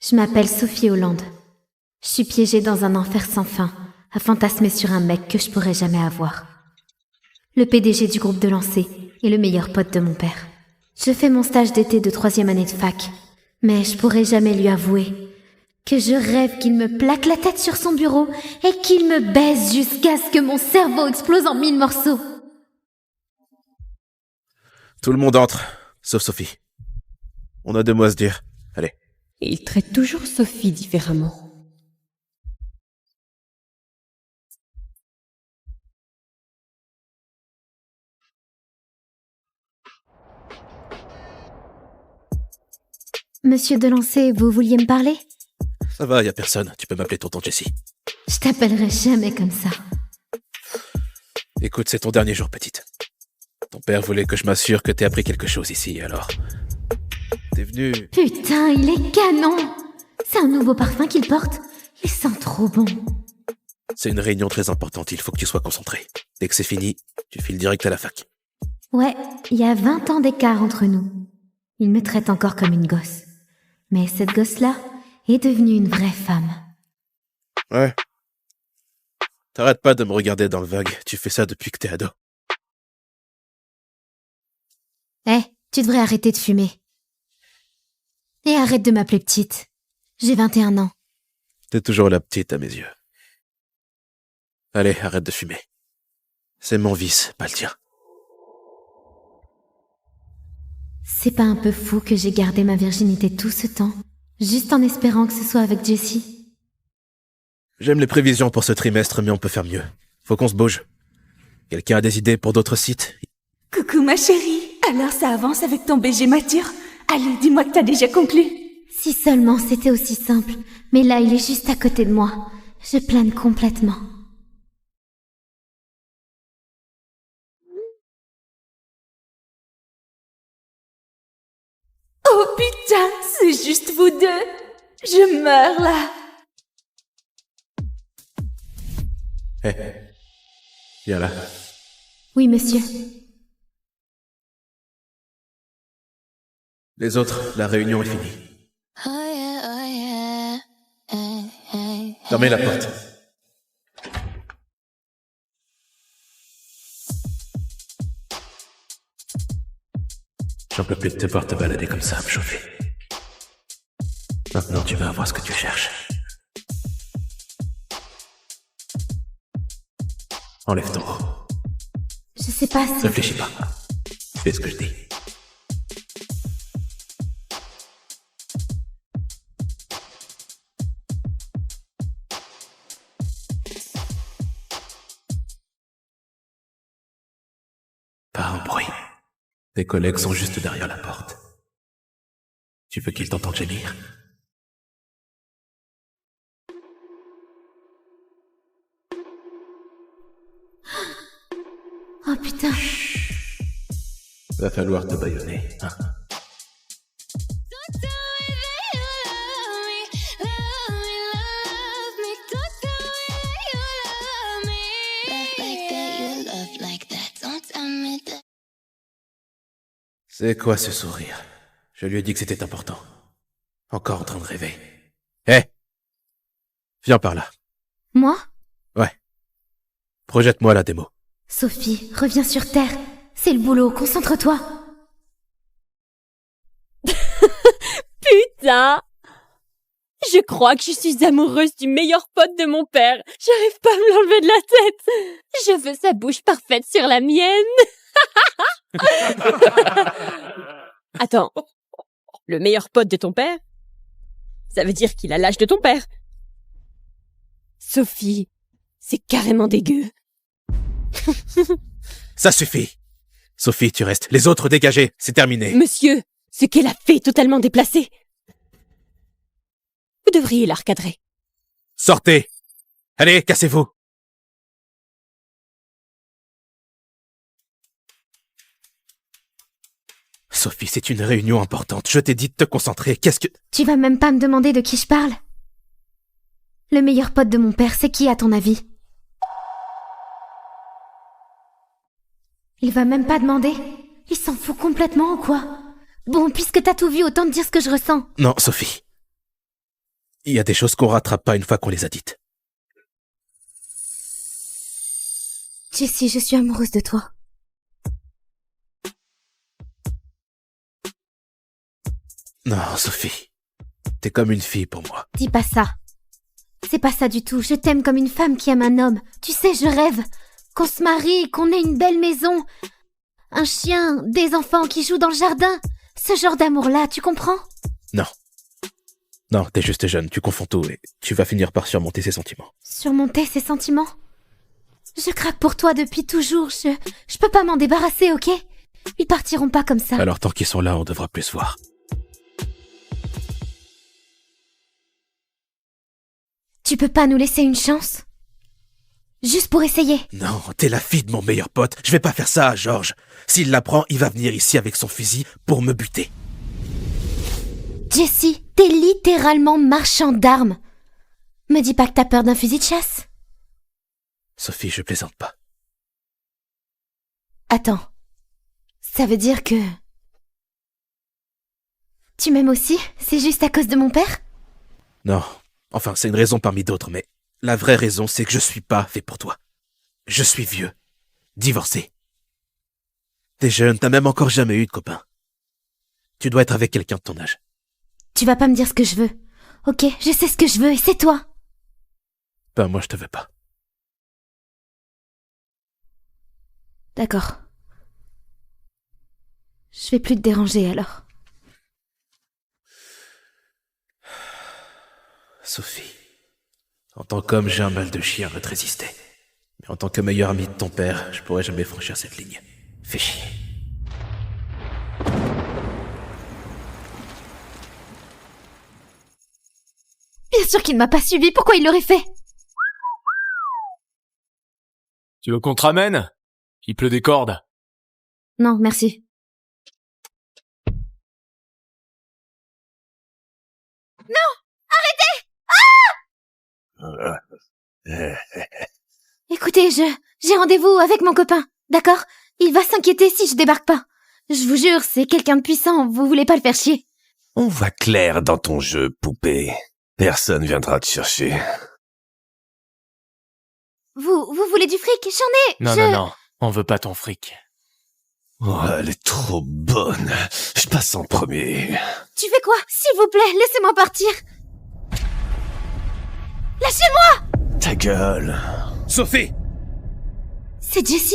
Je m'appelle Sophie Hollande. Je suis piégée dans un enfer sans fin, à fantasmer sur un mec que je pourrais jamais avoir. Le PDG du groupe de lancer est le meilleur pote de mon père. Je fais mon stage d'été de 3e année de fac, mais je pourrais jamais lui avouer que je rêve qu'il me plaque la tête sur son bureau et qu'il me baise jusqu'à ce que mon cerveau explose en 1000 morceaux. Tout le monde entre, sauf Sophie. On a 2 mots à se dire. Allez. Et il traite toujours Sophie différemment. Monsieur Delancey, vous vouliez me parler ? Ça va, y a personne. Tu peux m'appeler tonton Jessie. Je t'appellerai jamais comme ça. Écoute, c'est ton dernier jour, petite. Ton père voulait que je m'assure que t'aies appris quelque chose ici, alors... T'es venu... Putain, il est canon! C'est un nouveau parfum qu'il porte. Il sent trop bon. C'est une réunion très importante, il faut que tu sois concentré. Dès que c'est fini, tu files direct à la fac. Ouais, il y a 20 ans d'écart entre nous. Il me traite encore comme une gosse. Mais cette gosse-là est devenue une vraie femme. Ouais. T'arrêtes pas de me regarder dans le vague, tu fais ça depuis que t'es ado. Tu devrais arrêter de fumer. Et arrête de m'appeler petite. J'ai 21 ans. T'es toujours la petite à mes yeux. Allez, arrête de fumer. C'est mon vice, pas le tien. C'est pas un peu fou que j'ai gardé ma virginité tout ce temps, juste en espérant que ce soit avec Jessie ? J'aime les prévisions pour ce trimestre, mais on peut faire mieux. Faut qu'on se bouge. Quelqu'un a des idées pour d'autres sites ? Coucou ma chérie, alors ça avance avec ton BG mature ? Allez, dis-moi que t'as déjà conclu. Si seulement c'était aussi simple, mais là il est juste à côté de moi. Je plane complètement. Oh putain, c'est juste vous deux. Je meurs là. Viens là. Oui, monsieur. Les autres, la réunion est finie. Fermez la porte. J'en peux plus de te voir te balader comme ça, me chauffer. Maintenant, tu vas avoir ce que tu cherches. Enlève ton haut. Je sais pas si... Réfléchis pas. Fais ce que je dis. Pas un bruit. Tes collègues sont juste derrière la porte. Tu veux qu'ils t'entendent gémir ? Oh putain. Va falloir te bâillonner, hein ? C'est quoi ce sourire ? Je lui ai dit que c'était important. Encore en train de rêver. Viens par là. Moi ? Ouais. Projette-moi la démo. Sophie, reviens sur Terre. C'est le boulot, concentre-toi. Putain! Je crois que je suis amoureuse du meilleur pote de mon père. J'arrive pas à me l'enlever de la tête. Je veux sa bouche parfaite sur la mienne. Attends, le meilleur pote de ton père ? Ça veut dire qu'il a l'âge de ton père. Sophie, c'est carrément dégueu. Ça suffit. Sophie, tu restes. Les autres dégagés, c'est terminé. Monsieur, ce qu'elle a fait est totalement déplacé. Vous devriez la recadrer. Sortez. Allez, cassez-vous. Sophie, c'est une réunion importante. Je t'ai dit de te concentrer. Qu'est-ce que... Tu vas même pas me demander de qui je parle ? Le meilleur pote de mon père, c'est qui à ton avis ? Il va même pas demander ? Il s'en fout complètement ou quoi ? Bon, puisque t'as tout vu, autant te dire ce que je ressens. Non, Sophie. Il y a des choses qu'on rattrape pas une fois qu'on les a dites. Jessie, je suis amoureuse de toi. Non, Sophie. T'es comme une fille pour moi. Dis pas ça. C'est pas ça du tout. Je t'aime comme une femme qui aime un homme. Tu sais, je rêve qu'on se marie, qu'on ait une belle maison, un chien, des enfants qui jouent dans le jardin. Ce genre d'amour-là, tu comprends? Non. Non, t'es juste jeune, tu confonds tout et tu vas finir par surmonter ces sentiments. Surmonter ces sentiments? Je craque pour toi depuis toujours. Je peux pas m'en débarrasser, ok? Ils partiront pas comme ça. Alors tant qu'ils sont là, on devra plus se voir. Tu peux pas nous laisser une chance? Juste pour essayer. Non, t'es la fille de mon meilleur pote. Je vais pas faire ça à Georges. S'il l'apprend, il va venir ici avec son fusil pour me buter. Jessie, t'es littéralement marchand d'armes. Me dis pas que t'as peur d'un fusil de chasse. Sophie, je plaisante pas. Attends. Ça veut dire que... Tu m'aimes aussi? C'est juste à cause de mon père? Non. Enfin, c'est une raison parmi d'autres, mais la vraie raison, c'est que je suis pas fait pour toi. Je suis vieux. Divorcé. T'es jeune, t'as même encore jamais eu de copain. Tu dois être avec quelqu'un de ton âge. Tu vas pas me dire ce que je veux. Ok, je sais ce que je veux et c'est toi. Ben, moi, je te veux pas. D'accord. Je vais plus te déranger alors. Sophie, en tant qu'homme, j'ai un mal de chien à te résister. Mais en tant que meilleur ami de ton père, je pourrais jamais franchir cette ligne. Fais chier. Bien sûr qu'il ne m'a pas suivi, pourquoi il l'aurait fait? Tu veux qu'on te ramène? Il pleut des cordes. Non, merci. Écoutez, j'ai rendez-vous avec mon copain, d'accord? Il va s'inquiéter si je débarque pas. Je vous jure, c'est quelqu'un de puissant, vous voulez pas le faire chier. On va clair dans ton jeu, poupée. Personne viendra te chercher. Vous voulez du fric? J'en ai, Non, on veut pas ton fric. Oh, elle est trop bonne. Je passe en premier. Tu fais quoi? S'il vous plaît, laissez-moi partir. Lâchez-moi! Ta gueule. Sophie! C'est Jessie?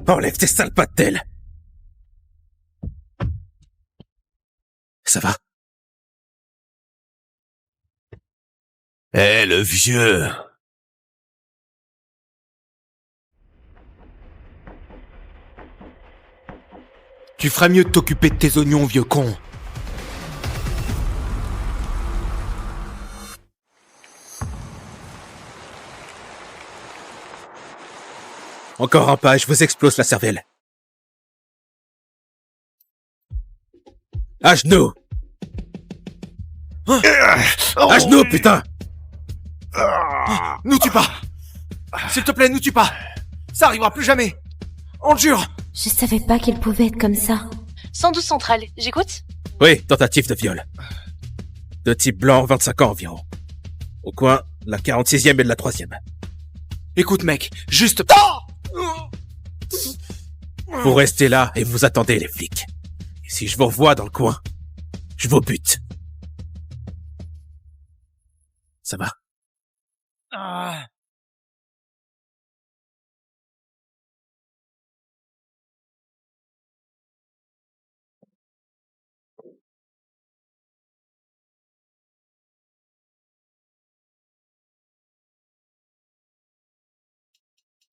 Enlève tes sales pattes d'elle! Ça va? Eh, le vieux. Tu ferais mieux de t'occuper de tes oignons, vieux con. Encore un pas et je vous explose la cervelle. À genoux! À genoux, putain! Nous tue pas. S'il te plaît, nous tue pas. Ça arrivera plus jamais. On te jure. Je savais pas qu'il pouvait être comme ça. 112 centrale, j'écoute? Oui, tentative de viol. De type blanc, 25 ans environ. Au coin, la 46e et de la 3e. Écoute, mec, juste... Vous restez là et vous attendez les flics. Et si je vous revois dans le coin, je vous bute. Ça va?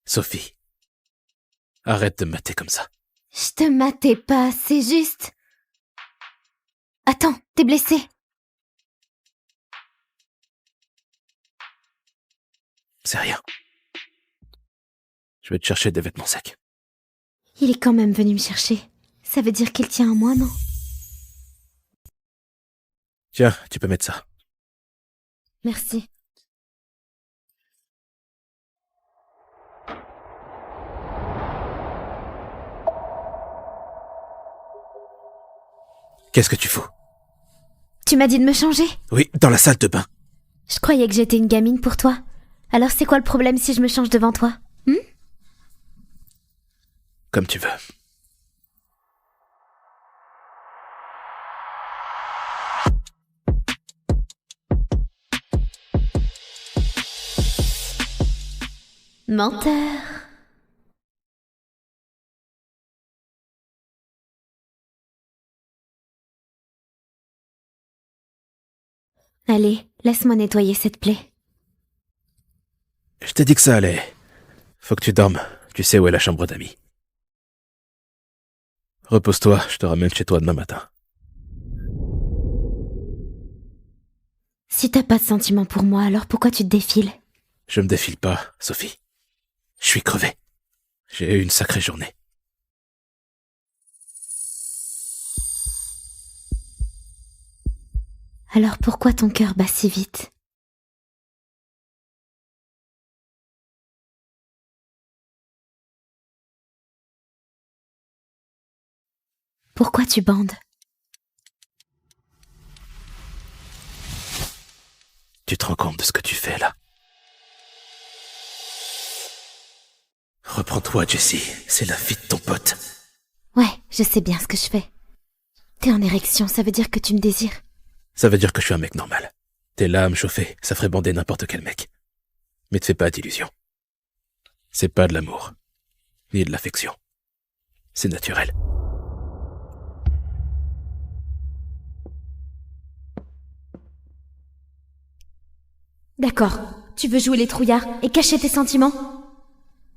Sophie, arrête de me mater comme ça. Je te matais pas, c'est juste... Attends, t'es blessé. C'est rien. Je vais te chercher des vêtements secs. Il est quand même venu me chercher. Ça veut dire qu'il tient à moi, non? Tiens, tu peux mettre ça. Merci. Qu'est-ce que tu fous? Tu m'as dit de me changer? Oui, dans la salle de bain. Je croyais que j'étais une gamine pour toi. Alors c'est quoi le problème si je me change devant toi? Comme tu veux. Menteur. Allez, laisse-moi nettoyer cette plaie. Je t'ai dit que ça allait. Faut que tu dormes. Tu sais où est la chambre d'amis. Repose-toi, je te ramène chez toi demain matin. Si t'as pas de sentiments pour moi, alors pourquoi tu te défiles? Je me défile pas, Sophie. Je suis crevé. J'ai eu une sacrée journée. Alors pourquoi ton cœur bat si vite? Pourquoi tu bandes? Tu te rends compte de ce que tu fais là? Reprends-toi, Jessie. C'est la vie de ton pote. Ouais, je sais bien ce que je fais. T'es en érection, ça veut dire que tu me désires. Ça veut dire que je suis un mec normal. T'es là à me chauffer, ça ferait bander n'importe quel mec. Mais te fais pas d'illusions. C'est pas de l'amour. Ni de l'affection. C'est naturel. D'accord, tu veux jouer les trouillards et cacher tes sentiments?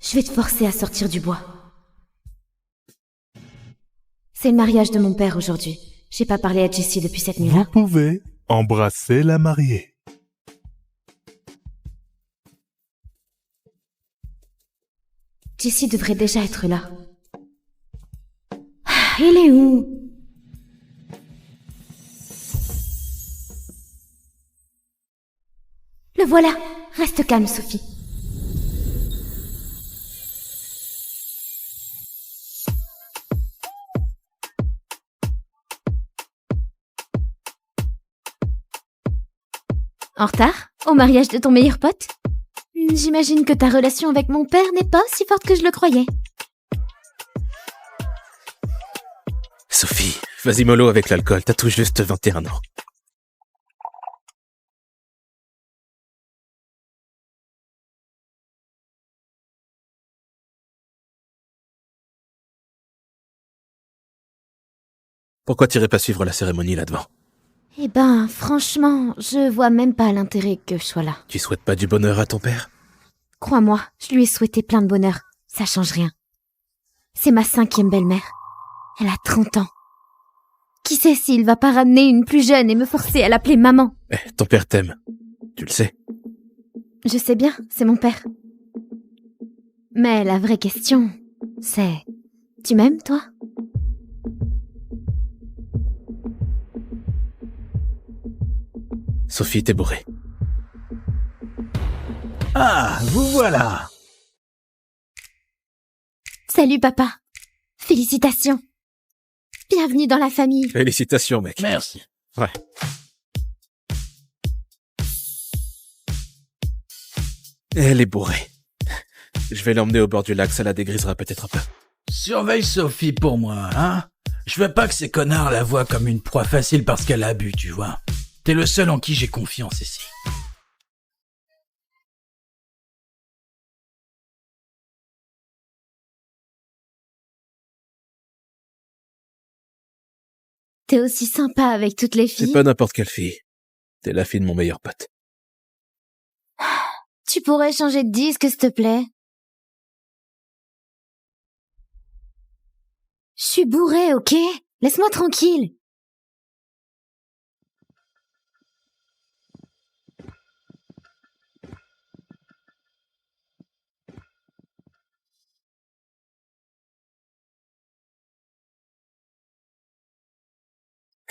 Je vais te forcer à sortir du bois. C'est le mariage de mon père aujourd'hui. J'ai pas parlé à Jessie depuis cette Vous nuit-là. pouvez embrasser la mariée. Jessie devrait déjà être là. Ah, il est où? Le voilà. Reste calme, Sophie. En retard? Au mariage de ton meilleur pote? J'imagine que ta relation avec mon père n'est pas aussi forte que je le croyais. Sophie, vas-y mollo avec l'alcool, t'as tout juste 21 ans. Pourquoi t'irais pas suivre la cérémonie là-devant? Eh ben, franchement, je vois même pas l'intérêt que je sois là. Tu souhaites pas du bonheur à ton père? Crois-moi, je lui ai souhaité plein de bonheur. Ça change rien. C'est ma 5e belle-mère. Elle a 30 ans. Qui sait s'il va pas ramener une plus jeune et me forcer à l'appeler maman? Eh, ton père t'aime. Tu le sais. Je sais bien, c'est mon père. Mais la vraie question, c'est... Tu m'aimes, toi? Sophie, t'es bourrée. Ah, vous voilà. Salut, papa. Félicitations. Bienvenue dans la famille. Félicitations, mec. Merci. Ouais. Elle est bourrée. Je vais l'emmener au bord du lac, ça la dégrisera peut-être un peu. Surveille Sophie pour moi, hein. Je veux pas que ces connards la voient comme une proie facile parce qu'elle a bu, tu vois. T'es le seul en qui j'ai confiance ici. T'es aussi sympa avec toutes les filles. C'est pas n'importe quelle fille. T'es la fille de mon meilleur pote. Tu pourrais changer de disque, s'il te plaît? Je suis bourrée, ok? Laisse-moi tranquille.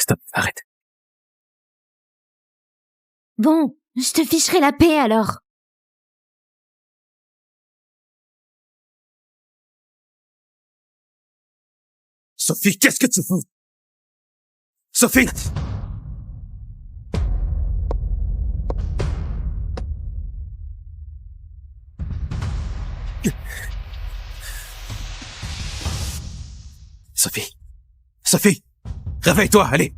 Stop, arrête. Bon, je te ficherai la paix alors. Sophie, qu'est-ce que tu fous? Sophie! Sophie! Sophie! Réveille-toi, allez!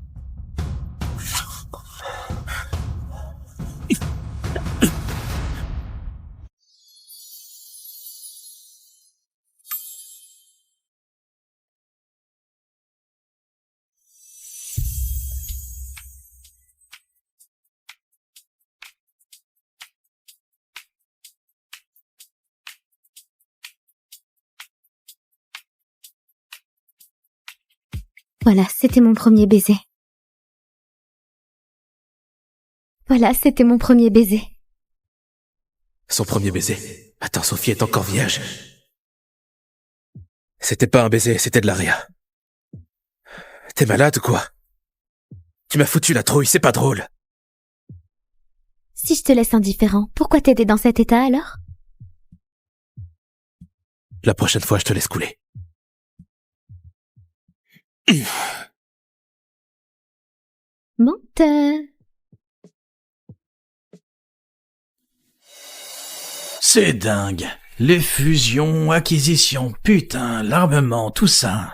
Voilà, c'était mon premier baiser. Voilà, c'était mon premier baiser. Son premier baiser. Attends, Sophie est encore vierge. C'était pas un baiser, c'était de la réa. T'es malade ou quoi? Tu m'as foutu la trouille, c'est pas drôle. Si je te laisse indifférent, pourquoi t'aider dans cet état alors? La prochaine fois, je te laisse couler. Menteur. C'est dingue. Les fusions, acquisitions, putain, l'armement, tout ça.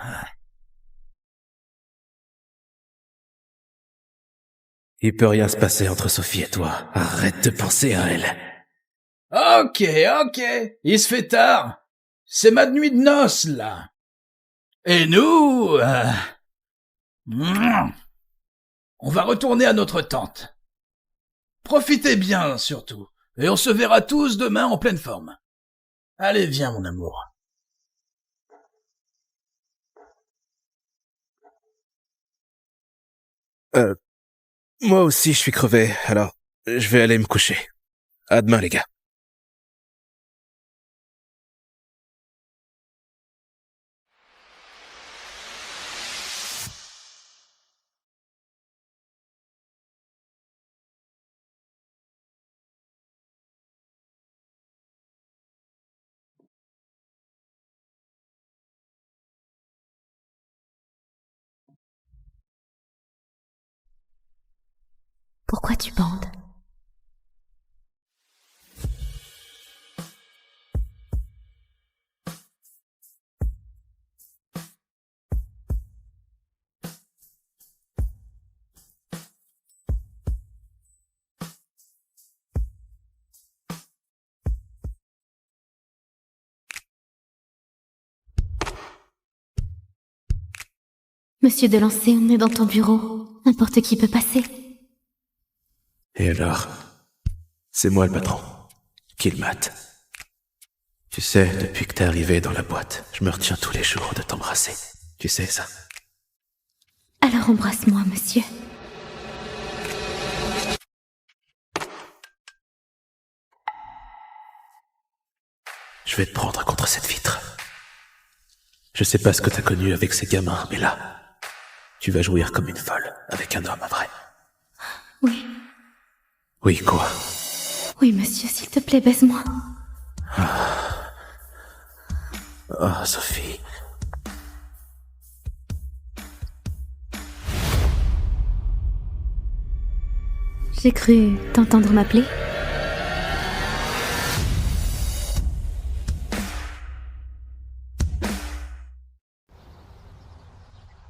Il peut rien se passer entre Sophie et toi. Arrête de penser à elle. Ok, il se fait tard. C'est ma nuit de noces, là. Et nous, on va retourner à notre tente. Profitez bien, surtout. Et on se verra tous demain en pleine forme. Allez, viens, mon amour. Moi aussi, je suis crevé, alors je vais aller me coucher. À demain, les gars. Pourquoi tu bandes? Monsieur Delancey, on est dans ton bureau. N'importe qui peut passer. Et alors? C'est moi le patron. Qui le mate. Tu sais, depuis que t'es arrivé dans la boîte, je me retiens tous les jours de t'embrasser. Tu sais ça? Alors embrasse-moi, monsieur. Je vais te prendre contre cette vitre. Je sais pas ce que t'as connu avec ces gamins, mais là, tu vas jouir comme une folle avec un homme vrai. Oui. Oui, quoi? Oui, monsieur, s'il te plaît, baise-moi. Oh, Sophie. J'ai cru t'entendre m'appeler.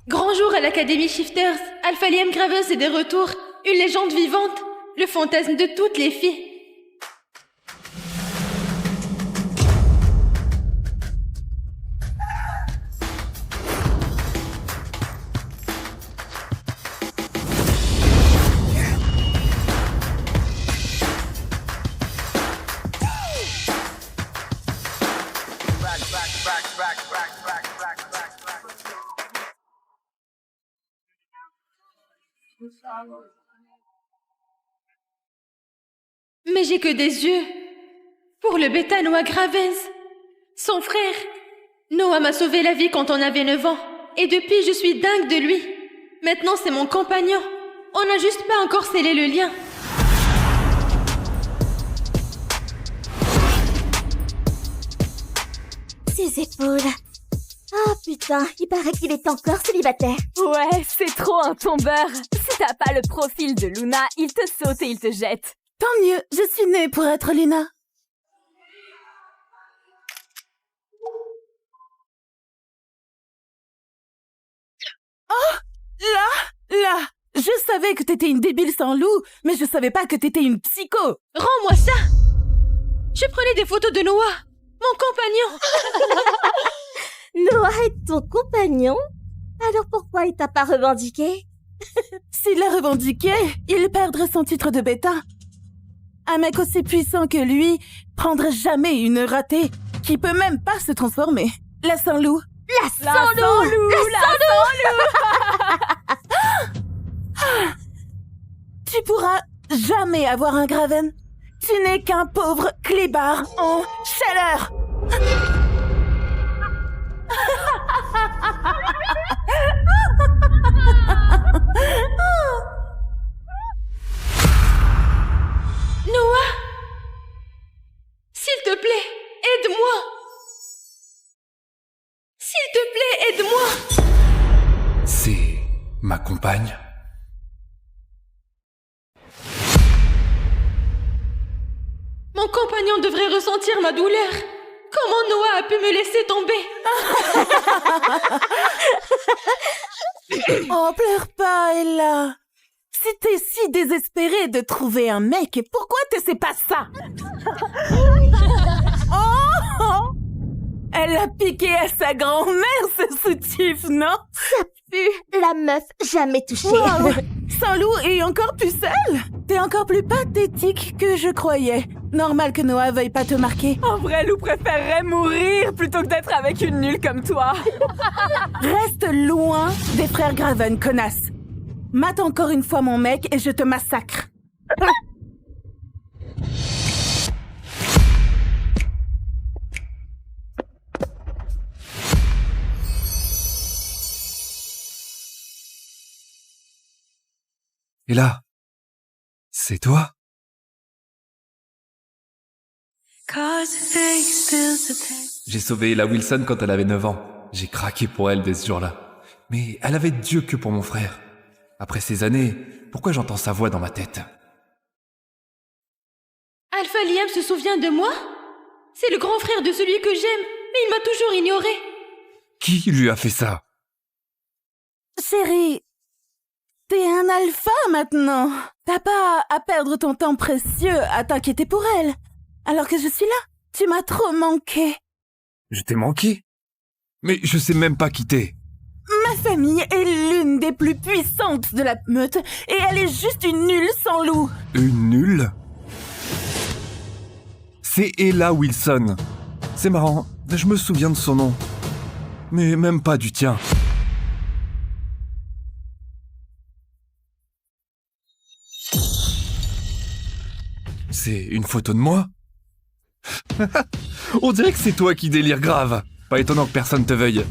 Grand jour à l'Académie Shifters. Alpha Liam Graveuse est de retour. Une légende vivante. Le fantasme de toutes les filles. Mais j'ai que des yeux pour le bêta Noah Gravens. Son frère. Noah m'a sauvé la vie quand on avait 9 ans. Et depuis, je suis dingue de lui. Maintenant, c'est mon compagnon. On n'a juste pas encore scellé le lien. Ses épaules. Ah, putain, il paraît qu'il est encore célibataire. Ouais, c'est trop un tombeur. Si t'as pas le profil de Luna, il te saute et il te jette. Tant mieux, je suis née pour être Luna. Oh, là, je savais que t'étais une débile sans loup, mais je savais pas que t'étais une psycho. Rends-moi ça! Je prenais des photos de Noah, mon compagnon. Noah est ton compagnon? Alors pourquoi il t'a pas revendiqué? S'il l'a revendiqué, il perdrait son titre de bêta. Un mec aussi puissant que lui prendrait jamais une ratée qui peut même pas se transformer. La sans-loup. La sans-loup! Tu pourras jamais avoir un Graven. Tu n'es qu'un pauvre clébard en chaleur. Noah! S'il te plaît, aide-moi! S'il te plaît, aide-moi! C'est ma compagne. Mon compagnon devrait ressentir ma douleur. Comment Noah a pu me laisser tomber? Oh, pleure pas, Ella. Si t'es si désespérée de trouver un mec, pourquoi tu sais pas ça? Oh! Elle a piqué à sa grand-mère, ce soutif, non? Ça pue, la meuf jamais touchée. Wow. Sans-loup et encore pucelle? T'es encore plus pathétique que je croyais. Normal que Noah veuille pas te marquer. En vrai, Lou préférerait mourir plutôt que d'être avec une nulle comme toi. Reste loin des frères Graven, connasse. Mate encore une fois mon mec et je te massacre. Et là, c'est toi? J'ai sauvé Ella Wilson quand elle avait 9 ans. J'ai craqué pour elle dès ce jour-là. Mais elle avait Dieu que pour mon frère. Après ces années, pourquoi j'entends sa voix dans ma tête? Alpha Liam se souvient de moi? C'est le grand frère de celui que j'aime, mais il m'a toujours ignoré. Qui lui a fait ça? Chérie, t'es un alpha maintenant. T'as pas à perdre ton temps précieux à t'inquiéter pour elle. Alors que je suis là, tu m'as trop manqué. Je t'ai manqué? Mais je sais même pas qui t'es. Ma famille est l'une des plus puissantes de la meute et elle est juste une nulle sans loup. Une nulle? C'est Ella Wilson. C'est marrant, je me souviens de son nom. Mais même pas du tien. C'est une photo de moi? On dirait que c'est toi qui délires grave. Pas étonnant que personne te veuille.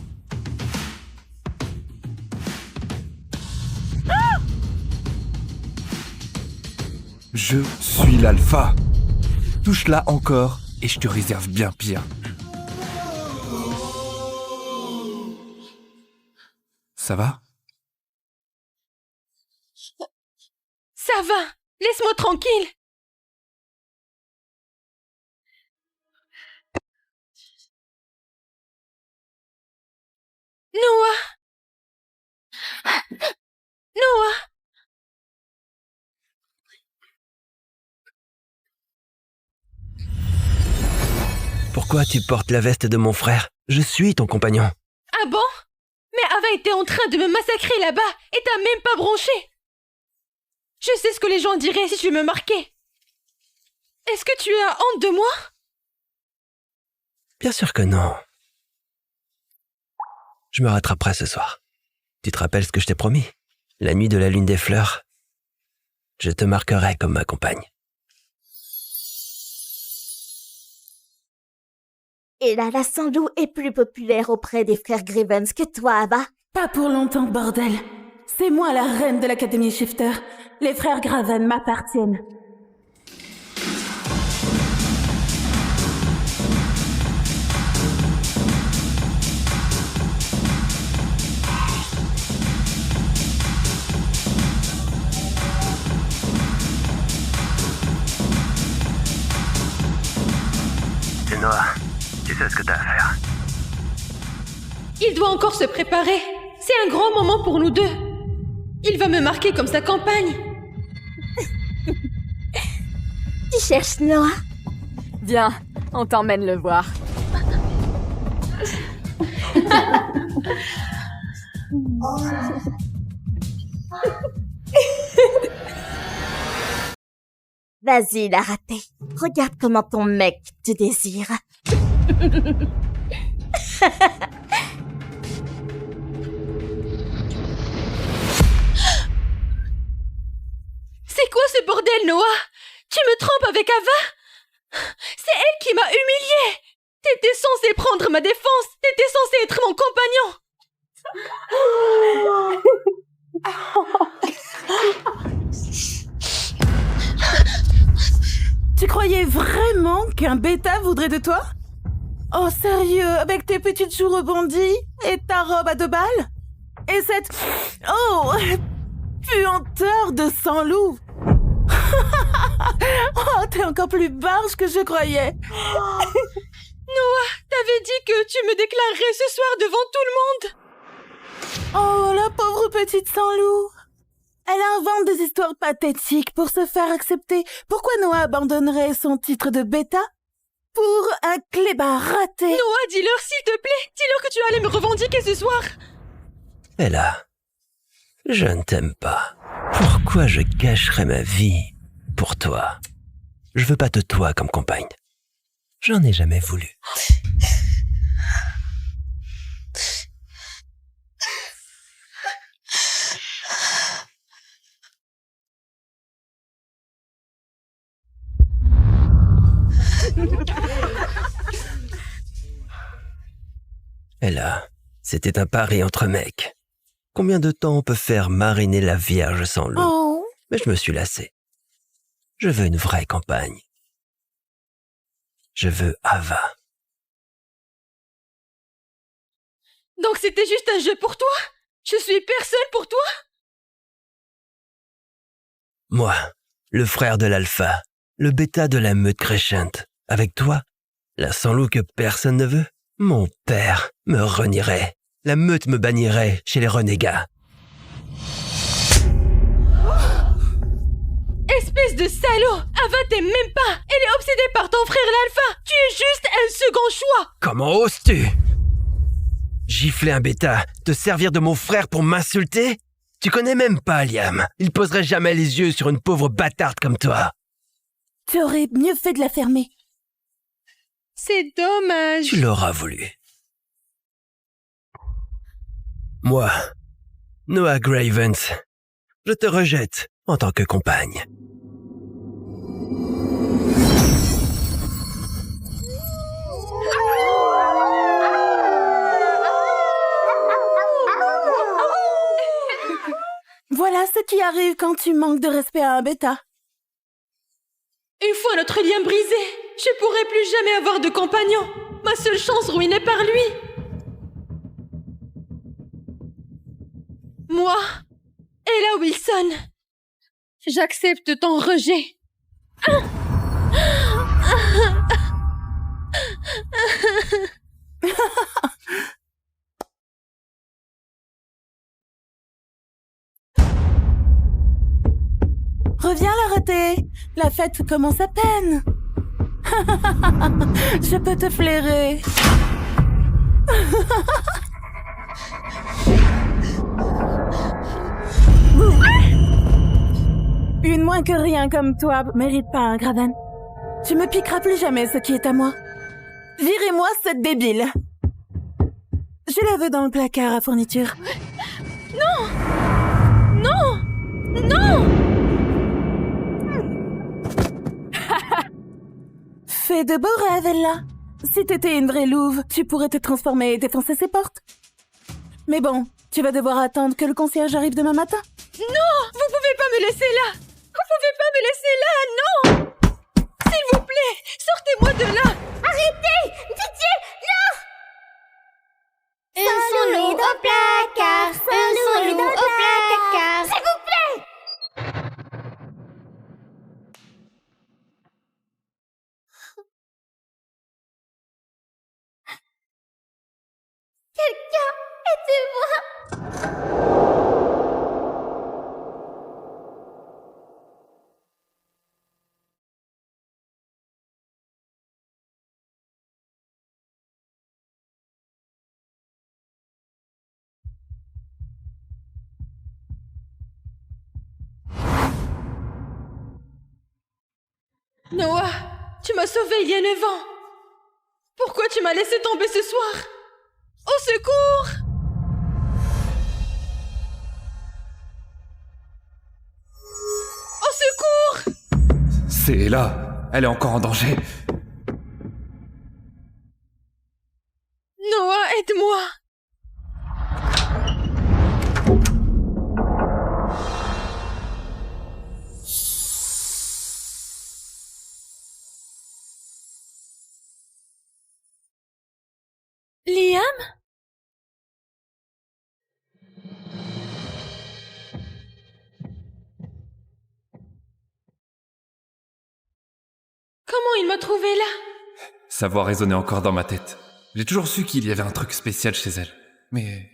Je suis l'alpha. Touche-la encore et je te réserve bien pire. Ça va? Ça va, laisse-moi tranquille. Noah! Noah! Pourquoi tu portes la veste de mon frère? Je suis ton compagnon. Ah bon? Mais Ava était en train de me massacrer là-bas et t'as même pas bronché. Je sais ce que les gens diraient si tu me marquais. Est-ce que tu as honte de moi? Bien sûr que non. Je me rattraperai ce soir. Tu te rappelles ce que je t'ai promis? La nuit de la lune des fleurs, je te marquerai comme ma compagne. Et là, la sans-loup est plus populaire auprès des frères Grivens que toi, Ava. Pas pour longtemps, bordel. C'est moi la reine de l'Académie Shifter. Les frères Graven m'appartiennent. tout à faire. Il doit encore se préparer. C'est un grand moment pour nous deux. Il va me marquer comme sa compagne. Tu cherches Noah? Viens, on t'emmène le voir. Vas-y, la ratée. Regarde comment ton mec te désire. C'est quoi ce bordel, Noah? Tu me trompes avec Ava? C'est elle qui m'a humiliée. T'étais censé prendre ma défense. T'étais censé être mon compagnon. Tu croyais vraiment qu'un bêta voudrait de toi? Oh sérieux, avec tes petites joues rebondies et ta robe à 2 balles? Et cette... Oh, puanteur de sang loup. Oh, t'es encore plus barge que je croyais. Noah, t'avais dit que tu me déclarerais ce soir devant tout le monde. Oh, la pauvre petite sang-loup. Elle invente des histoires pathétiques pour se faire accepter. Pourquoi Noah abandonnerait son titre de bêta pour un clébard raté? Noah, dis-leur s'il te plaît. Dis-leur que tu allais me revendiquer ce soir. Ella, je ne t'aime pas. Pourquoi je gâcherais ma vie pour toi? Je veux pas de toi comme compagne. J'en ai jamais voulu. Ella, c'était un pari entre mecs. Combien de temps on peut faire mariner la Vierge sans l'eau? Oh. Mais je me suis lassé. Je veux une vraie campagne. Je veux Ava. Donc c'était juste un jeu pour toi? Je suis personne pour toi? Moi, le frère de l'alpha, le bêta de la meute Crescent. Avec toi, la sans-loup que personne ne veut. Mon père me renierait. La meute me bannirait chez les renégats. Espèce de salaud! Ava t'aime même pas! Elle est obsédée par ton frère l'alpha! Tu es juste un second choix! Comment oses-tu? Gifler un bêta, te servir de mon frère pour m'insulter? Tu connais même pas Liam. Il poserait jamais les yeux sur une pauvre bâtarde comme toi. Tu aurais mieux fait de la fermer. C'est dommage. Tu l'auras voulu. Moi, Noah Gravens, je te rejette en tant que compagne. Voilà ce qui arrive quand tu manques de respect à un bêta. Une fois notre lien brisé, je pourrai plus jamais avoir de compagnon. Ma seule chance ruinée par lui. Moi, Ella Wilson, j'accepte ton rejet. Reviens la ratée. La fête commence à peine. Je peux te flairer. Une moins que rien comme toi mérite pas un Graven. Tu me piqueras plus jamais ce qui est à moi. Virez-moi cette débile. Je la veux dans le placard à fourniture. Non! Non! Non! Fais de beaux rêves, Ella. Si t'étais une vraie louve, tu pourrais te transformer et défoncer ses portes. Mais bon, tu vas devoir attendre que le concierge arrive demain matin. Non! Vous pouvez pas me laisser là! Vous pouvez pas me laisser là! Non! S'il vous plaît! Sortez-moi de là! Arrêtez! Pitié! Non! Un solo au placard! Un solo au placard! S'il vous plaît! Quelqu'un, aidez-moi! Noah, tu m'as sauvé il y a 9 ans. Pourquoi tu m'as laissé tomber ce soir? Au secours! Au secours! C'est Ella. Elle est encore en danger. Noah, aide-moi! Liam? Comment il m'a trouvé là? Sa voix résonnait encore dans ma tête. J'ai toujours su qu'il y avait un truc spécial chez elle. Mais...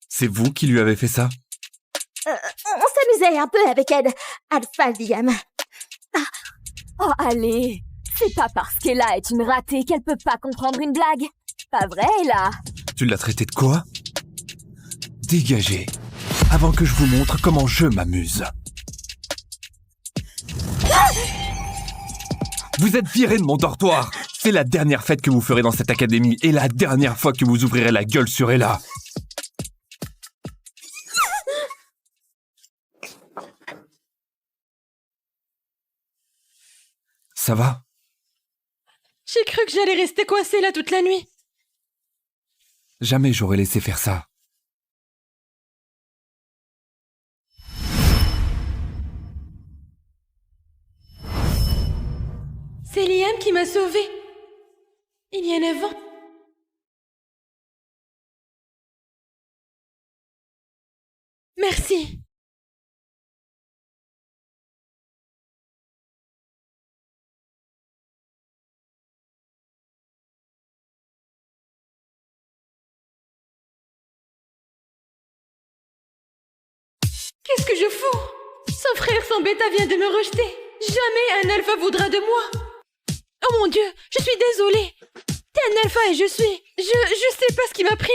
C'est vous qui lui avez fait ça? On s'amusait un peu avec elle, Alpha Liam. Oh, allez. C'est pas parce qu'Ella est une ratée qu'elle peut pas comprendre une blague. Pas vrai, Ella? Tu l'as traité de quoi? Dégagez, avant que je vous montre comment je m'amuse. Vous êtes viré de mon dortoir. C'est la dernière fête que vous ferez dans cette académie et la dernière fois que vous ouvrirez la gueule sur Ella. Ça va? J'ai cru que j'allais rester coincée là toute la nuit. Jamais j'aurais laissé faire ça. C'est Liam qui m'a sauvée. Il y a 9 ans. Merci. Qu'est-ce que je fous? Son frère, son bêta vient de me rejeter. Jamais un alpha voudra de moi. Oh mon Dieu, je suis désolée. T'es un alpha et je suis... Je sais pas ce qui m'a pris.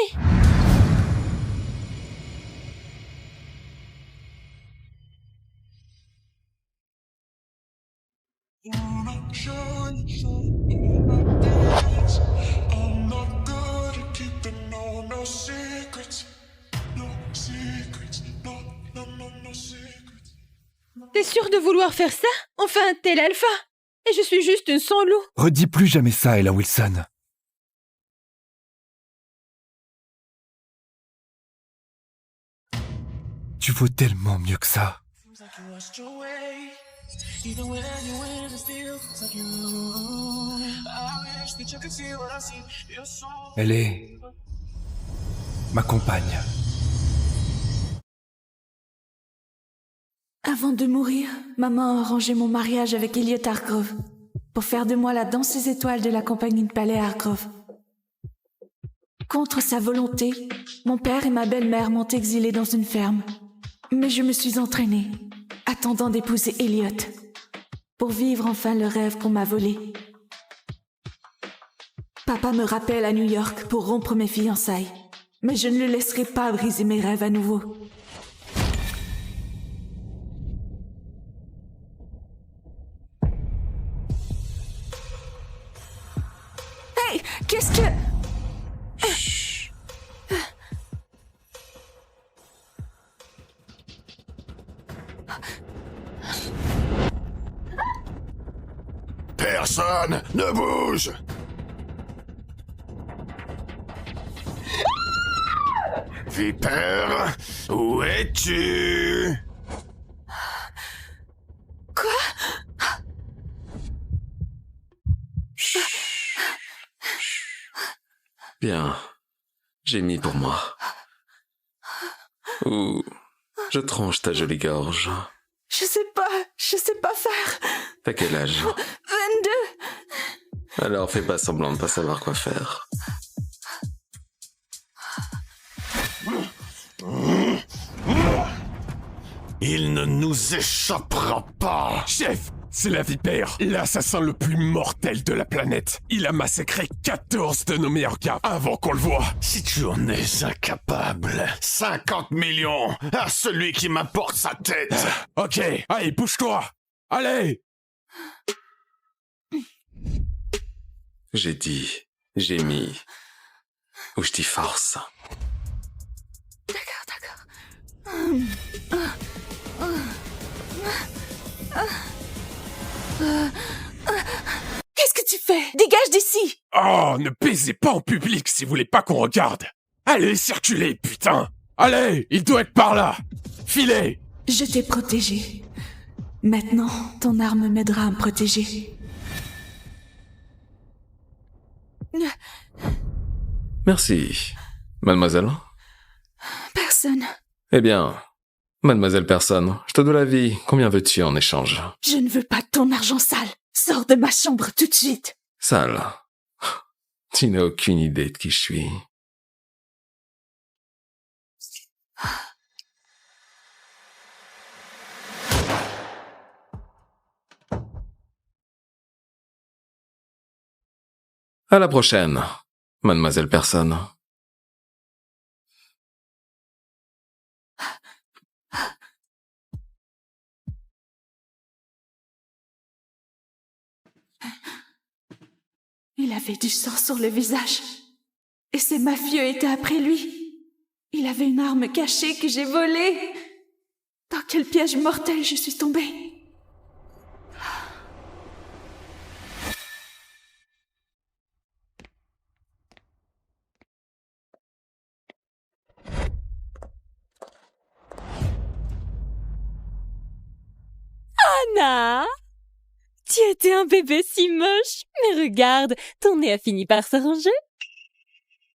T'es sûr de vouloir faire ça? Enfin, t'es l'alpha. Et je suis juste une sans-loup. Redis plus jamais ça, Ella Wilson. Tu vaux tellement mieux que ça. Elle est... ma compagne. Avant de mourir, maman a arrangé mon mariage avec Elliot Hargrove pour faire de moi la danseuse étoile de la compagnie de ballet Hargrove. Contre sa volonté, mon père et ma belle-mère m'ont exilée dans une ferme. Mais je me suis entraînée, attendant d'épouser Elliot, pour vivre enfin le rêve qu'on m'a volé. Papa me rappelle à New York pour rompre mes fiançailles, mais je ne le laisserai pas briser mes rêves à nouveau. Hey, qu'est-ce que... Chut. Personne ne bouge! Vipère, où es-tu? Quoi? Bien. Génie pour moi. Ou je tranche ta jolie gorge. Je sais pas faire. T'as quel âge? 22. Alors fais pas semblant de pas savoir quoi faire. Il ne nous échappera pas. Chef, c'est la vipère, l'assassin le plus mortel de la planète. Il a massacré 14 de nos meilleurs gars avant qu'on le voie. Si tu en es incapable, 50 millions à celui qui m'apporte sa tête. Ok, allez, bouge-toi. Allez. J'ai dit, j'ai mis, ou je t'y force. Qu'est-ce que tu fais? Dégage d'ici! Oh, ne baisez pas en public si vous voulez pas qu'on regarde. Allez, circulez, putain. Allez, il doit être par là. Filez. Je t'ai protégé. Maintenant, ton arme m'aidera à me protéger. Merci. Mademoiselle? Personne. Eh bien, mademoiselle personne, je te dois la vie. Combien veux-tu en échange? Je ne veux pas de ton argent sale. Sors de ma chambre tout de suite. Sale. Tu n'as aucune idée de qui je suis. À la prochaine, mademoiselle personne. Il avait du sang sur le visage. Et ces mafieux étaient après lui. Il avait une arme cachée que j'ai volée. Dans quel piège mortel je suis tombée? Anna! Tu étais un bébé si moche, mais regarde, ton nez a fini par s'arranger.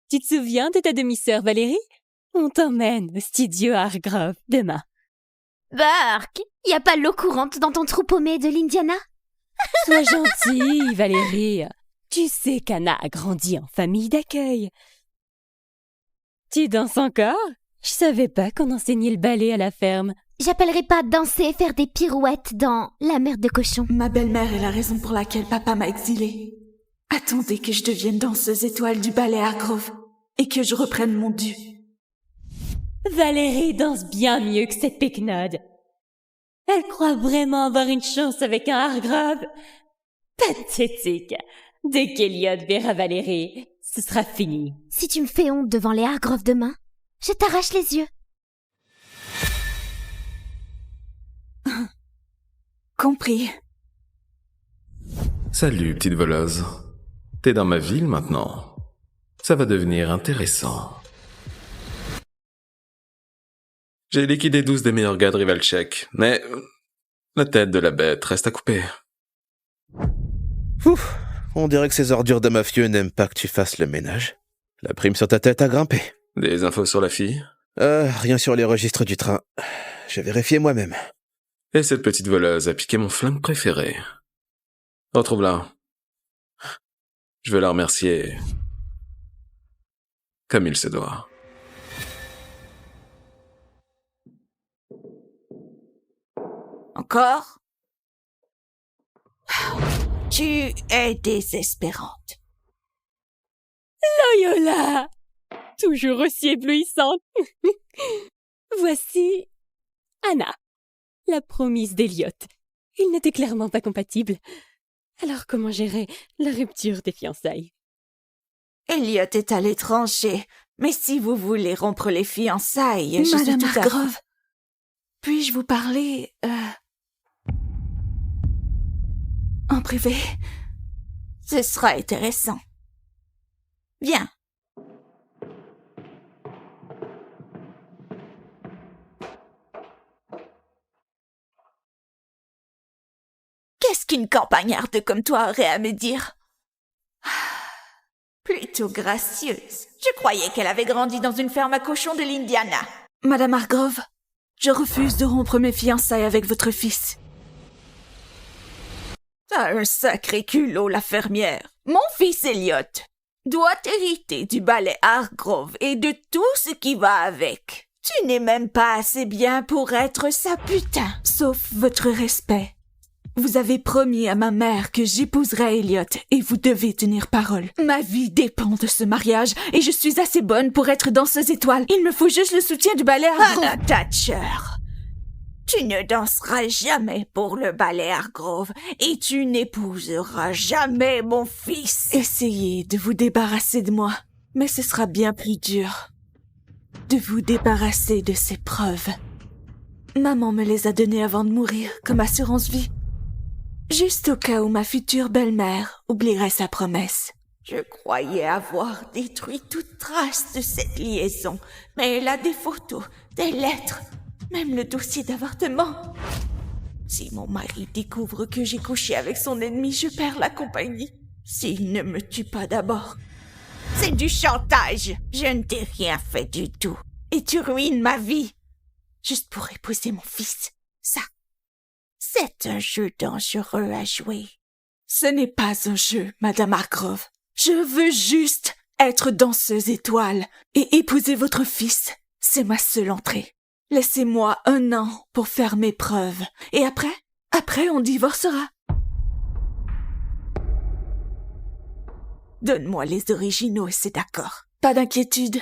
Tu te souviens de ta demi-sœur Valérie? On t'emmène au studio Hargrove demain. Bark, y a pas l'eau courante dans ton trou paumé de l'Indiana? Sois gentille, Valérie. Tu sais qu'Anna a grandi en famille d'accueil. Tu danses encore? Je savais pas qu'on enseignait le ballet à la ferme. J'appellerai pas danser et faire des pirouettes dans la mer de cochon. Ma belle-mère est la raison pour laquelle papa m'a exilée. Attendez que je devienne danseuse étoile du ballet Hargrove et que je reprenne mon dû. Valérie danse bien mieux que cette péquenaude. Elle croit vraiment avoir une chance avec un Hargrove. Pathétique. Dès qu'Eliott verra Valérie, ce sera fini. Si tu me fais honte devant les Hargrove demain, je t'arrache les yeux. Compris. Salut, petite voleuse. T'es dans ma ville maintenant. Ça va devenir intéressant. J'ai liquidé 12 des meilleurs gars de Rivalchek, mais la tête de la bête reste à couper. Ouf, on dirait que ces ordures de mafieux n'aiment pas que tu fasses le ménage. La prime sur ta tête a grimpé. Des infos sur la fille? Rien sur les registres du train. J'ai vérifié moi-même. Et cette petite voleuse a piqué mon flingue préféré. Retrouve-la. Je veux la remercier comme il se doit. Encore? Tu es désespérante. Loyola! Toujours aussi éblouissante. Voici Anna, la promise d'Eliott. Ils n'étaient clairement pas compatibles. Alors comment gérer la rupture des fiançailles? Eliott est à l'étranger, mais si vous voulez rompre les fiançailles, je suis Madame tout à Hargrove, puis-je vous parler en privé? Ce sera intéressant. Viens. Qu'est-ce qu'une campagnarde comme toi aurait à me dire? Plutôt gracieuse. Je croyais qu'elle avait grandi dans une ferme à cochons de l'Indiana. Madame Hargrove, je refuse de rompre mes fiançailles avec votre fils. T'as un sacré culot, la fermière. Mon fils Elliot doit hériter du balai Hargrove et de tout ce qui va avec. Tu n'es même pas assez bien pour être sa putain. Sauf votre respect. Vous avez promis à ma mère que j'épouserais Elliot et vous devez tenir parole. Ma vie dépend de ce mariage et je suis assez bonne pour être danseuse étoile. Il me faut juste le soutien du ballet Hargrove. Anna Thatcher, tu ne danseras jamais pour le ballet Hargrove et tu n'épouseras jamais mon fils. Essayez de vous débarrasser de moi, mais ce sera bien plus dur de vous débarrasser de ces preuves. Maman me les a données avant de mourir comme assurance vie. Juste au cas où ma future belle-mère oublierait sa promesse. Je croyais avoir détruit toute trace de cette liaison, mais elle a des photos, des lettres, même le dossier d'avortement. Si mon mari découvre que j'ai couché avec son ennemi, je perds la compagnie. S'il ne me tue pas d'abord. C'est du chantage. Je ne t'ai rien fait du tout. Et tu ruines ma vie. Juste pour épouser mon fils. Ça, c'est un jeu dangereux à jouer. Ce n'est pas un jeu, Madame Hargrove. Je veux juste être danseuse étoile et épouser votre fils. C'est ma seule entrée. Laissez-moi 1 an pour faire mes preuves. Et après on divorcera. Donne-moi les originaux et c'est d'accord. Pas d'inquiétude.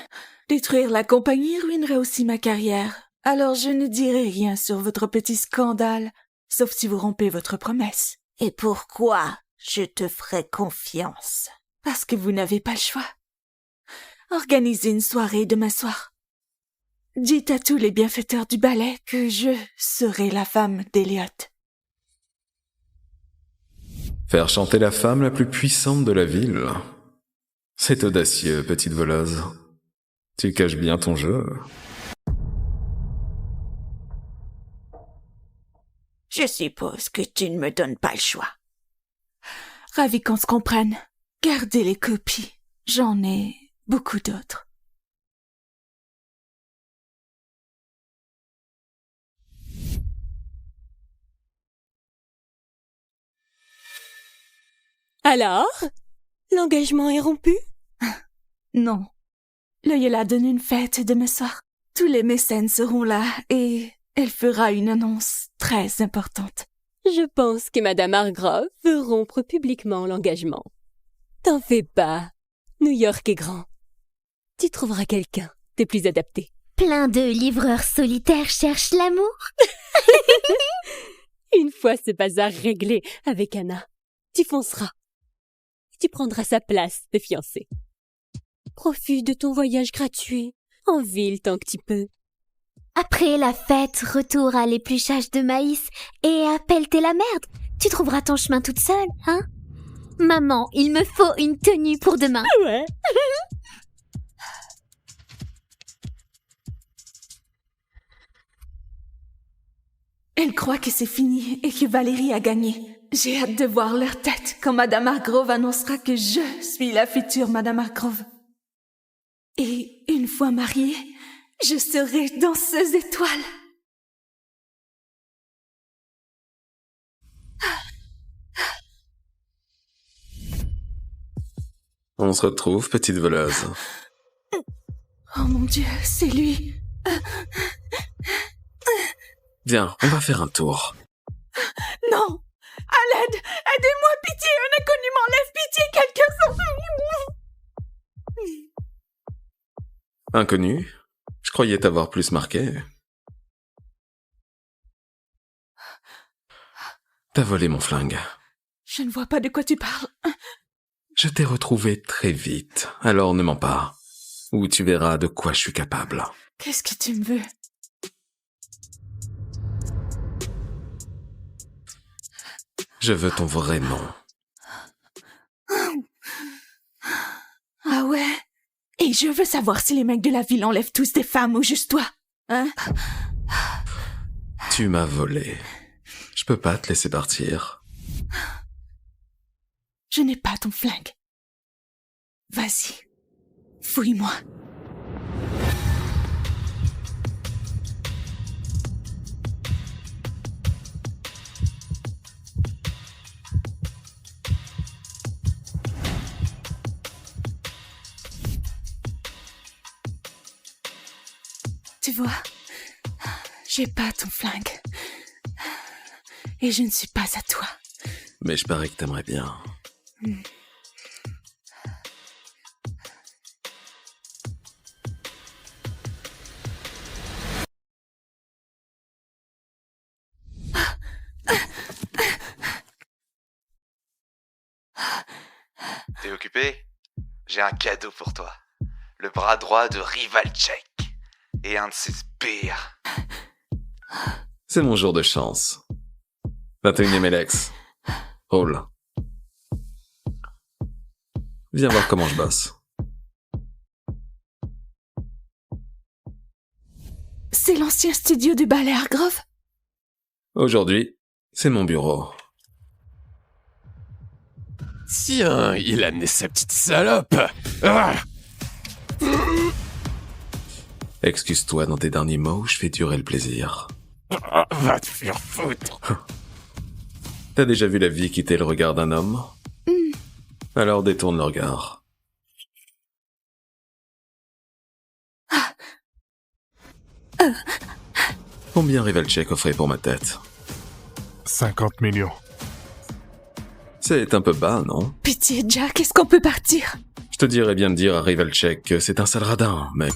Détruire la compagnie ruinerait aussi ma carrière. Alors je ne dirai rien sur votre petit scandale. Sauf si vous rompez votre promesse. Et pourquoi je te ferai confiance? Parce que vous n'avez pas le choix. Organisez une soirée demain soir. Dites à tous les bienfaiteurs du ballet que je serai la femme d'Elliot. Faire chanter la femme la plus puissante de la ville. C'est audacieux, petite voleuse. Tu caches bien ton jeu. Je suppose que tu ne me donnes pas le choix. Ravi qu'on se comprenne. Gardez les copies. J'en ai beaucoup d'autres. Alors, l'engagement est rompu? Non. Loyola donne une fête demain soir. Tous les mécènes seront là et elle fera une annonce très importante. Je pense que Madame Hargrove veut rompre publiquement l'engagement. T'en fais pas. New York est grand. Tu trouveras quelqu'un de plus adapté. Plein de livreurs solitaires cherchent l'amour. Une fois ce bazar réglé avec Anna, tu fonceras. Tu prendras sa place de fiancée. Profite de ton voyage gratuit en ville tant que tu peux. Après la fête, retour à l'épluchage de maïs et à pelleter la merde. Tu trouveras ton chemin toute seule, hein? Maman, il me faut une tenue pour demain. Ouais. Elle croit que c'est fini et que Valérie a gagné. J'ai hâte de voir leur tête quand Madame Hargrove annoncera que je suis la future Madame Hargrove. Et une fois mariée, je serai danseuse étoile. On se retrouve, petite voleuse. Oh mon Dieu, c'est lui. Viens, on va faire un tour. Non! À l'aide! Aidez-moi, pitié! Un inconnu m'enlève, pitié! Quelqu'un Inconnu? Je croyais t'avoir plus marqué. T'as volé mon flingue. Je ne vois pas de quoi tu parles. Je t'ai retrouvé très vite, alors ne mens pas. Ou tu verras de quoi je suis capable. Qu'est-ce que tu me veux? Je veux ton vrai nom. Ah ouais? Et je veux savoir si les mecs de la ville enlèvent tous des femmes ou juste toi. Hein? Tu m'as volé. Je peux pas te laisser partir. Je n'ai pas ton flingue. Vas-y. Fouille-moi. vois, j'ai pas ton flingue. Et je ne suis pas à toi. Mais je parie que t'aimerais bien. T'es occupé? J'ai un cadeau pour toi. Le bras droit de Rivalchek. Et un de ses sbires. C'est mon jour de chance. 21e Elex. Roll. Viens voir comment je bosse. C'est l'ancien studio du ballet Hargrove? Aujourd'hui, c'est mon bureau. Tiens, il a amené sa petite salope. Ah. Excuse-toi dans tes derniers mots, je fais durer le plaisir. Va te faire foutre. T'as déjà vu la vie quitter le regard d'un homme? Alors détourne le regard. Combien Rivalchek offrait pour ma tête? 50 millions. C'est un peu bas, non? Pitié, Jack, est-ce qu'on peut partir? Je te dirais bien de dire à Rivalchek que c'est un sale radin, mais...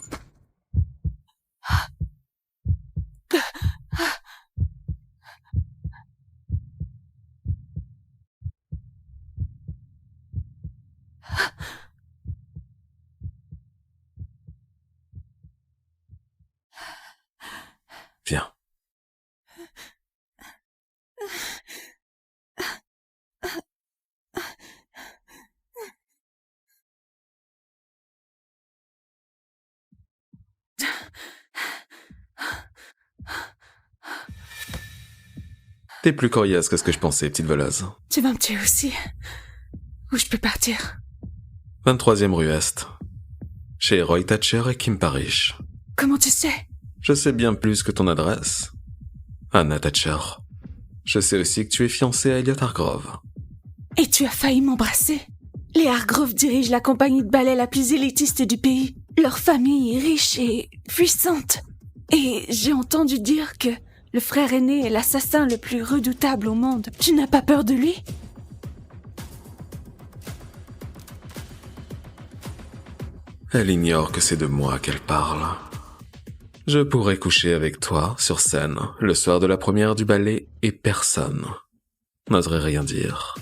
Viens. T'es plus coriace que ce que je pensais, petite voleuse. Tu vas me tuer aussi. Où je peux partir? 23e rue Est. Chez Roy Thatcher et Kim Parrish. Comment tu sais? Je sais bien plus que ton adresse. Anna Thatcher. Je sais aussi que tu es fiancée à Elliot Hargrove. Et tu as failli m'embrasser. Les Hargrove dirigent la compagnie de ballet la plus élitiste du pays. Leur famille est riche et puissante. Et j'ai entendu dire que le frère aîné est l'assassin le plus redoutable au monde. Tu n'as pas peur de lui? Elle ignore que c'est de moi qu'elle parle. Je pourrais coucher avec toi, sur scène, le soir de la première du ballet, et personne n'oserait rien dire.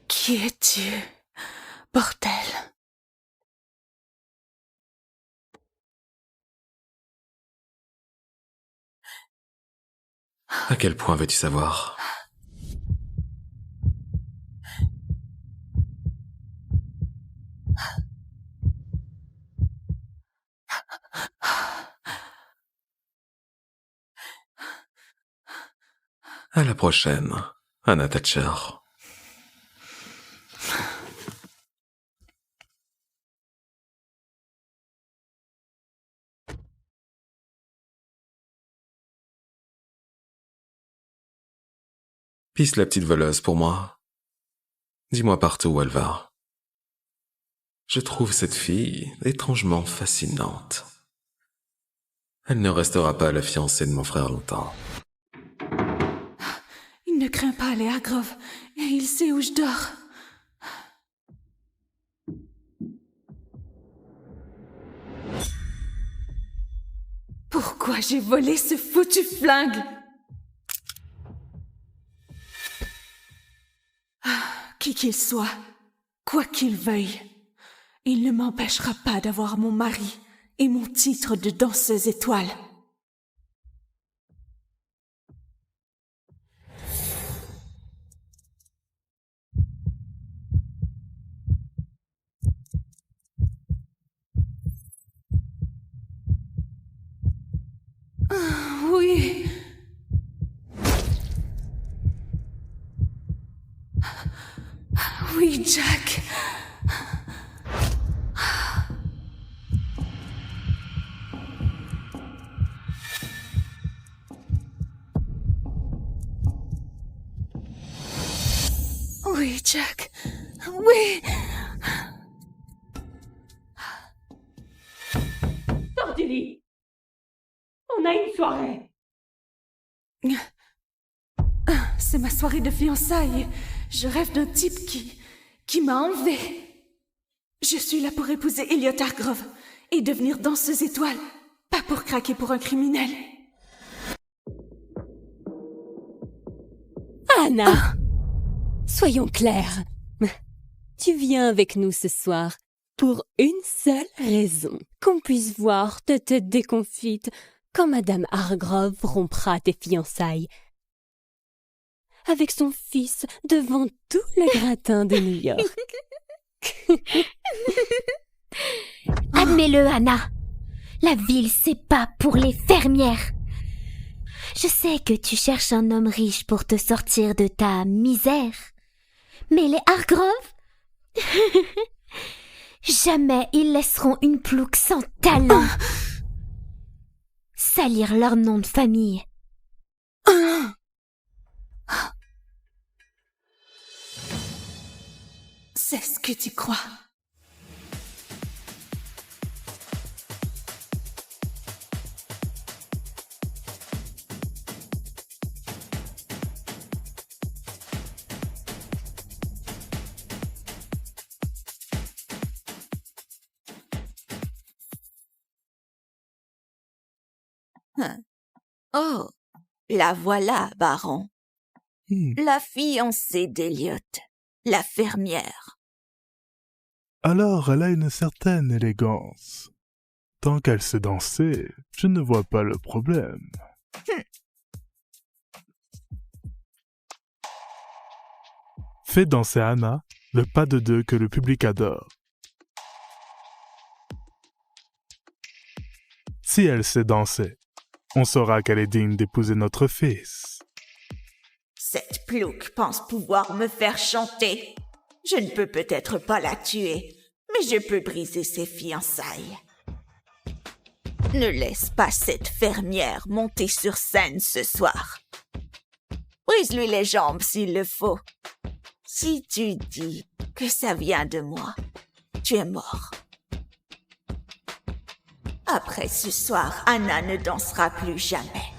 Qui es-tu, bordel? À quel point veux-tu savoir? À la prochaine, Anna Thatcher. Pisse la petite voleuse pour moi. Dis-moi partout où elle va. Je trouve cette fille étrangement fascinante. Elle ne restera pas la fiancée de mon frère longtemps. Il ne craint pas les Hargrove et il sait où je dors. Pourquoi j'ai volé ce foutu flingue? Qui qu'il soit, quoi qu'il veuille, il ne m'empêchera pas d'avoir mon mari et mon titre de danseuse étoile. Oui. Oui, Jack. Oui, Jack. Oui. Sors du lit. On a une soirée. C'est ma soirée de fiançailles. Je rêve d'un type qui m'a enlevé. Je suis là pour épouser Elliot Hargrove et devenir danseuse étoile, pas pour craquer pour un criminel. Anna, soyons clairs. Tu viens avec nous ce soir pour une seule raison. Qu'on puisse voir ta tête déconfite quand Madame Hargrove rompra tes fiançailles avec son fils devant tout le gratin de New York. Admets-le, Anna. La ville, c'est pas pour les fermières. Je sais que tu cherches un homme riche pour te sortir de ta misère. Mais les Hargrove, jamais ils laisseront une plouque sans talent salir leur nom de famille. C'est ce que tu crois. Oh, la voilà, baron. La fiancée d'Elliot, la fermière. Alors elle a une certaine élégance. Tant qu'elle sait danser, je ne vois pas le problème. Fais danser Anna, le pas de deux que le public adore. Si elle sait danser, on saura qu'elle est digne d'épouser notre fils. Cette plouque pense pouvoir me faire chanter. Je ne peux peut-être pas la tuer, mais je peux briser ses fiançailles. Ne laisse pas cette fermière monter sur scène ce soir. Brise-lui les jambes s'il le faut. Si tu dis que ça vient de moi, tu es mort. Après ce soir, Anna ne dansera plus jamais.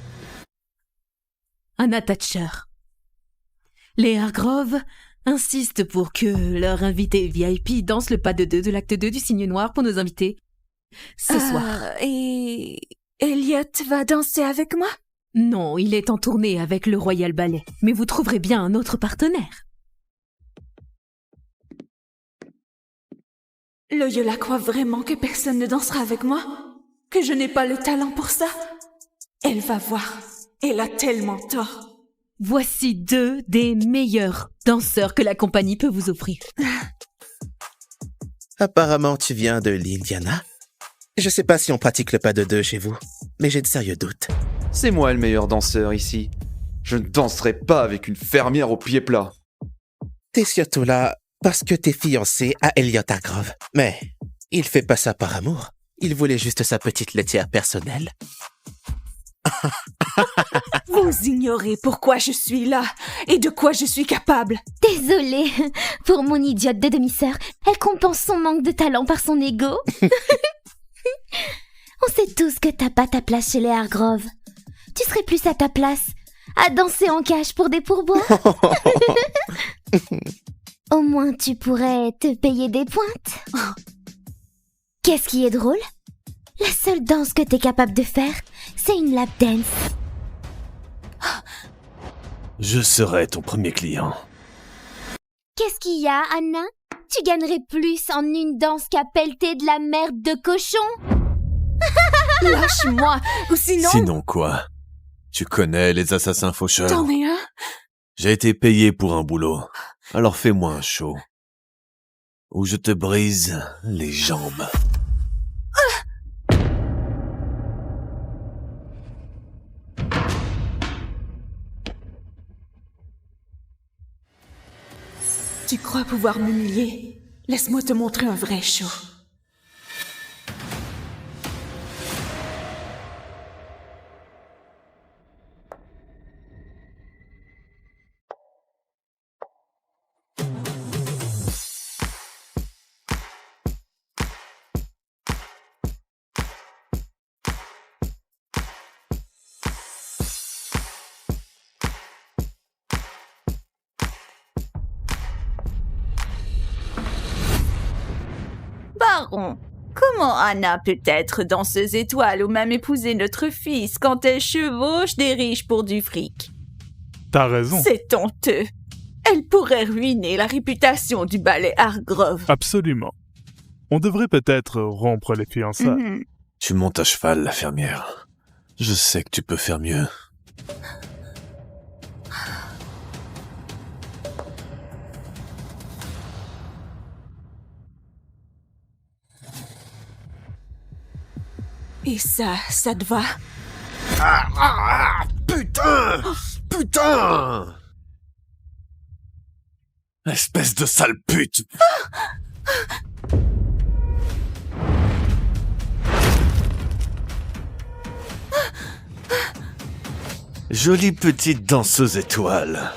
Anna Thatcher. Les Hargrove insistent pour que leur invité VIP danse le pas de deux de l'acte 2 du Cygne Noir pour nos invités ce soir. Et Elliot va danser avec moi? Non, il est en tournée avec le Royal Ballet, mais vous trouverez bien un autre partenaire. Loyola croit vraiment que personne ne dansera avec moi? Que je n'ai pas le talent pour ça? Elle va voir. Elle a tellement tort. Voici 2 des meilleurs danseurs que la compagnie peut vous offrir. Apparemment, tu viens de l'Indiana. Je sais pas si on pratique le pas de deux chez vous, mais j'ai de sérieux doutes. C'est moi le meilleur danseur ici. Je ne danserai pas avec une fermière au pied plat. T'es surtout là parce que t'es fiancé à Elliot Hargrove. Mais il fait pas ça par amour. Il voulait juste sa petite laitière personnelle. Vous ignorez pourquoi je suis là et de quoi je suis capable. Désolée pour mon idiote de demi-sœur. Elle compense son manque de talent par son ego. On sait tous que t'as pas ta place chez les Hargrove. Tu serais plus à ta place à danser en cage pour des pourboires. Au moins tu pourrais te payer des pointes. Qu'est-ce qui est drôle? La seule danse que t'es capable de faire, c'est une lap dance. Je serai ton premier client. Qu'est-ce qu'il y a, Anna? Tu gagnerais plus en une danse qu'à pelleter de la merde de cochon. Lâche-moi, ou sinon... Sinon quoi? Tu connais les assassins faucheurs? T'en es un? J'ai été payé pour un boulot, alors fais-moi un show. Ou je te brise les jambes. Tu crois pouvoir m'humilier? Laisse-moi te montrer un vrai show. baron. Comment Anna peut être danseuse étoile ou même épouser notre fils quand elle chevauche des riches pour du fric? T'as raison. C'est honteux. Elle pourrait ruiner la réputation du ballet Hargrove. Absolument. On devrait peut-être rompre les fiançailles. Tu montes à cheval, la fermière. Je sais que tu peux faire mieux. Et ça te va? Putain! Putain! Espèce de sale pute! Jolie petite danseuse étoile.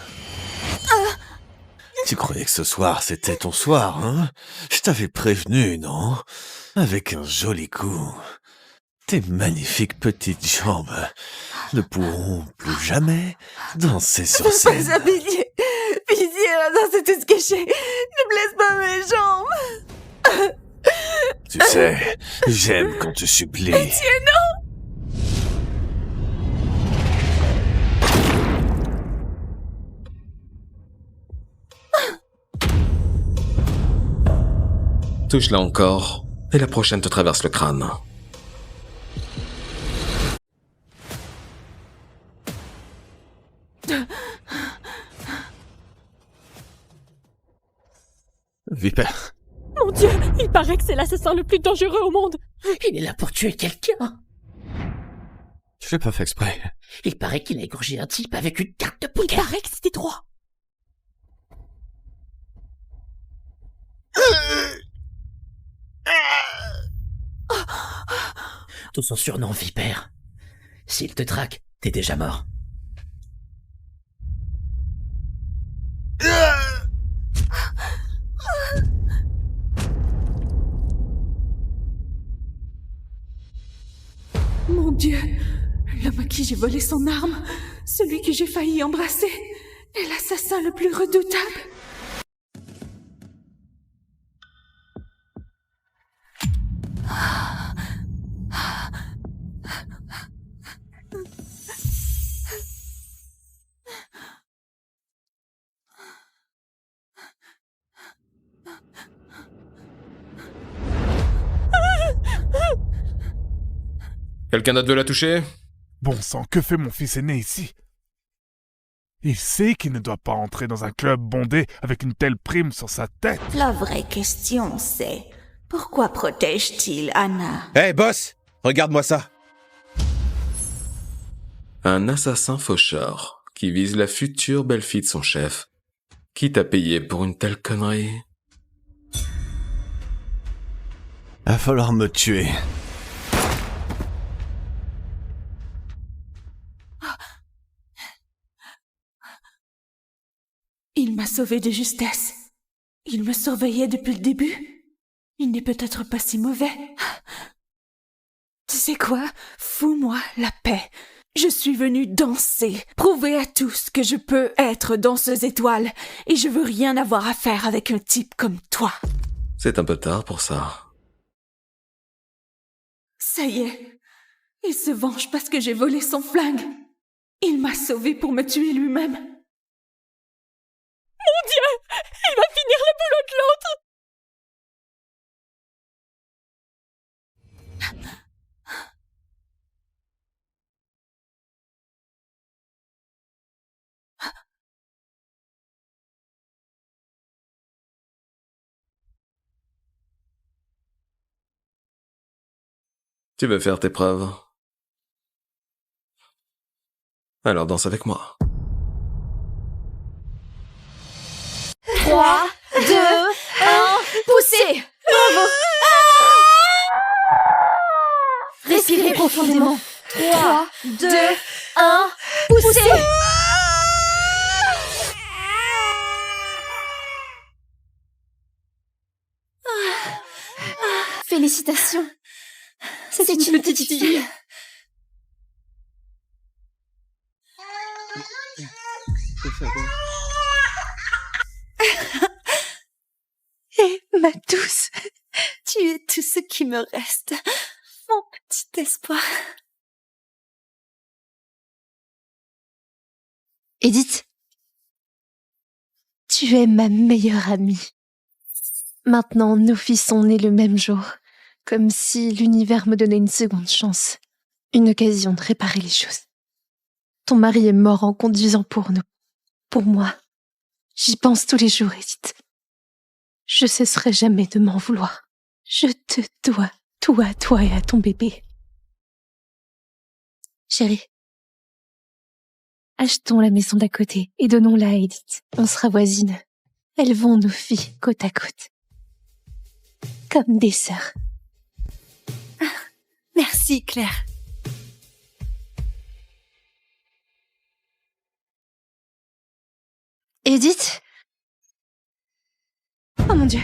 Tu croyais que ce soir c'était ton soir, hein? Je t'avais prévenu, non? Avec un joli coup. Tes magnifiques petites jambes ne pourront plus jamais danser sur scène. Pas ça, pitié! Pitié, c'est tout ce que j'ai. Ne blesse pas mes jambes. Tu sais, j'aime quand tu supplies. Pitié, non! Touche-la encore, et la prochaine te traverse le crâne. Vipère. Mon Dieu, il paraît que c'est l'assassin le plus dangereux au monde. Il est là pour tuer quelqu'un. Je l'ai pas fait exprès. Il paraît qu'il a égorgé un type avec une carte de poker. Il paraît que c'était droit. Tout son surnom, Vipère. S'il te traque, t'es déjà mort. Mon Dieu, l'homme à qui j'ai volé son arme, celui que j'ai failli embrasser, est l'assassin le plus redoutable. Quelqu'un d'autre veut la toucher? Bon sang, que fait mon fils aîné ici? Il sait qu'il ne doit pas entrer dans un club bondé avec une telle prime sur sa tête. La vraie question, c'est pourquoi protège-t-il Anna? Hé, boss! Regarde-moi ça! Un assassin faucheur qui vise la future belle-fille de son chef. Qui t'a payé pour une telle connerie? Va falloir me tuer. Il m'a sauvé de justesse. Il me surveillait depuis le début. Il n'est peut-être pas si mauvais. Tu sais quoi? Fous-moi la paix. Je suis venue danser, prouver à tous que je peux être danseuse étoile, et je veux rien avoir à faire avec un type comme toi. C'est un peu tard pour ça. Ça y est. Il se venge parce que j'ai volé son flingue. Il m'a sauvée pour me tuer lui-même. Mon Dieu! Il va finir le boulot de l'autre! Tu veux faire tes preuves? Alors danse avec moi. 3, 2, 1, poussez! Bravo! Respirez profondément. 3, 2, 1, poussez! Félicitations. C'est une petite fille. Et ma douce, Tu es tout ce qui me reste. Mon petit espoir. Edith, tu es ma meilleure amie. Maintenant, nos fils sont nés le même jour, comme si l'univers me donnait une seconde chance, une occasion de réparer les choses. Ton mari est mort en conduisant pour nous, pour moi. J'y pense tous les jours, Edith. Je cesserai jamais de m'en vouloir. Je te dois tout à toi et à ton bébé. Chérie, achetons la maison d'à côté et donnons-la à Edith. On sera voisines. Élevons nos filles côte à côte. Comme des sœurs. Merci, Claire. Edith? Oh mon Dieu.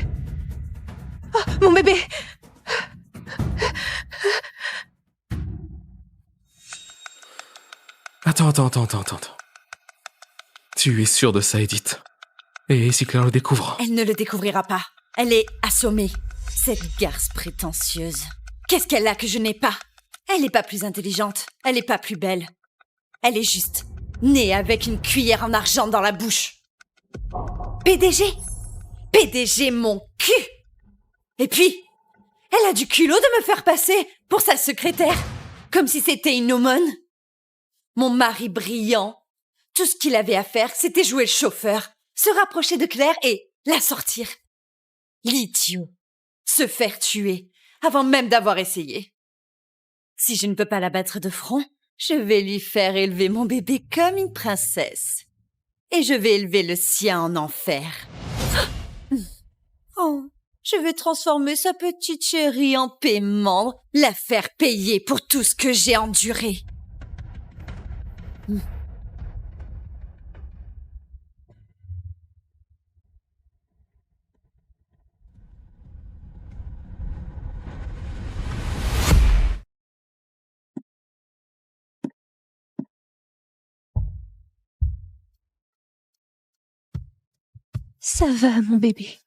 Oh, mon bébé. Attends. Tu es sûr de ça, Edith? Et si Claire le découvre? Elle ne le découvrira pas. Elle est assommée. Cette garce prétentieuse. Qu'est-ce qu'elle a que je n'ai pas? Elle n'est pas plus intelligente. Elle n'est pas plus belle. Elle est juste née avec une cuillère en argent dans la bouche. PDG? PDG mon cul! Et puis, elle a du culot de me faire passer pour sa secrétaire, comme si c'était une aumône. Mon mari brillant, tout ce qu'il avait à faire, c'était jouer le chauffeur, se rapprocher de Claire et la sortir. L'idiot. Se faire tuer, avant même d'avoir essayé. Si je ne peux pas la battre de front, je vais lui faire élever mon bébé comme une princesse. Et je vais élever le sien en enfer. Oh, je vais transformer sa petite chérie en paiement, la faire payer pour tout ce que j'ai enduré. Ça va, mon bébé.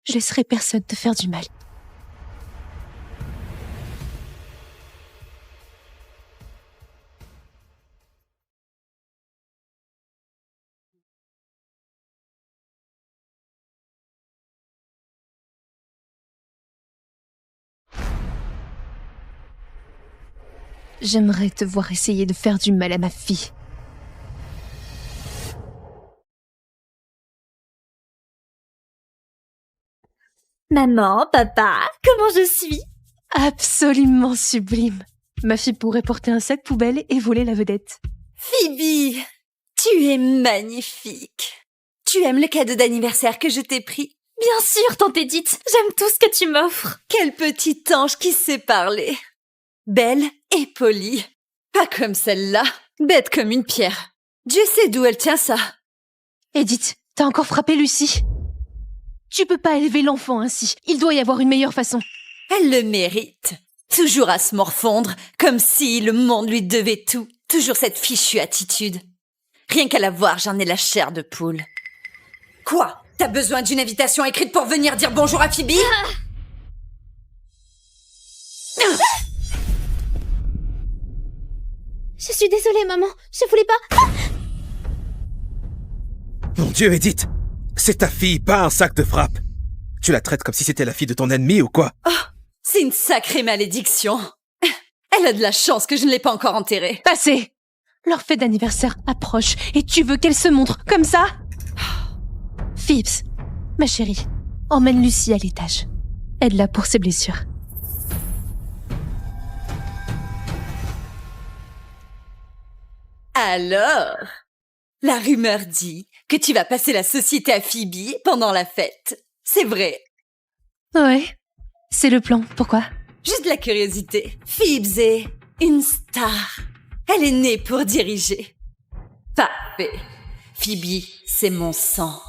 Je laisserai personne te faire du mal. J'aimerais te voir essayer de faire du mal à ma fille. Maman, papa, comment je suis? Absolument sublime. Ma fille pourrait porter un sac poubelle et voler la vedette. Phoebe, tu es magnifique. Tu aimes le cadeau d'anniversaire que je t'ai pris? Bien sûr, tante Edith, j'aime tout ce que tu m'offres. Quel petit ange qui sait parler. Belle et polie. Pas comme celle-là, bête comme une pierre. Dieu sait d'où elle tient ça. Edith, t'as encore frappé Lucie? Tu peux pas élever l'enfant ainsi. Il doit y avoir une meilleure façon. Elle le mérite. Toujours à se morfondre, comme si le monde lui devait tout. Toujours cette fichue attitude. Rien qu'à la voir, j'en ai la chair de poule. Quoi? T'as besoin d'une invitation écrite pour venir dire bonjour à Phoebe? Je suis désolée, maman. Je voulais pas... Mon Dieu, Edith! C'est ta fille, pas un sac de frappe. Tu la traites comme si c'était la fille de ton ennemi ou quoi? Oh, c'est une sacrée malédiction. Elle a de la chance que je ne l'ai pas encore enterrée. Passez! Leur fête d'anniversaire approche et tu veux qu'elle se montre comme ça? Phoebs, ma chérie, emmène Lucie à l'étage. Aide-la pour ses blessures. Alors, la rumeur dit que tu vas passer la société à Phoebe pendant la fête. C'est vrai? Ouais, c'est le plan. Pourquoi? Juste de la curiosité. Phoebe est une star. Elle est née pour diriger. Parfait. Phoebe, c'est mon sang.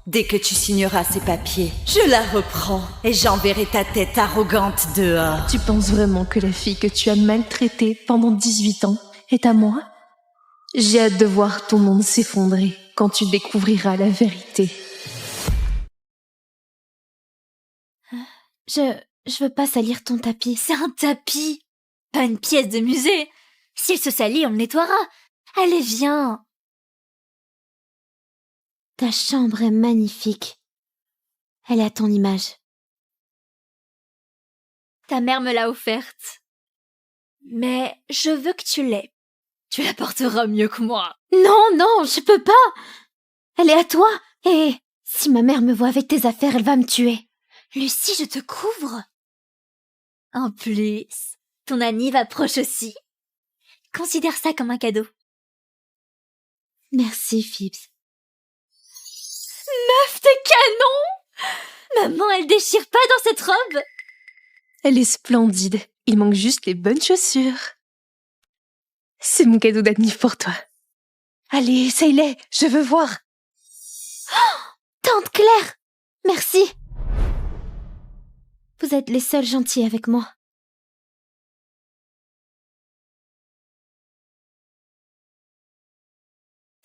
Dès que tu signeras ces papiers, je la reprends et j'enverrai ta tête arrogante dehors. Tu penses vraiment que la fille que tu as maltraitée pendant 18 ans est à moi? J'ai hâte de voir ton monde s'effondrer quand tu découvriras la vérité. Je veux pas salir ton tapis. C'est un tapis, pas une pièce de musée. S'il se salit, on le nettoiera. Allez, viens. Ta chambre est magnifique. Elle est à ton image. Ta mère me l'a offerte. Mais je veux que tu l'aies. Tu la porteras mieux que moi. Non, je peux pas. Elle est à toi. Et si ma mère me voit avec tes affaires, elle va me tuer. Lucie, je te couvre. En plus, ton anniv approche aussi. Considère ça comme un cadeau. Merci, Phibbs. Meuf, t'es canon! Maman, elle déchire pas dans cette robe. Elle est splendide. Il manque juste les bonnes chaussures. C'est mon cadeau d'anniv pour toi. Allez, essaye-les, je veux voir. Oh, Tante Claire, merci. Vous êtes les seuls gentils avec moi.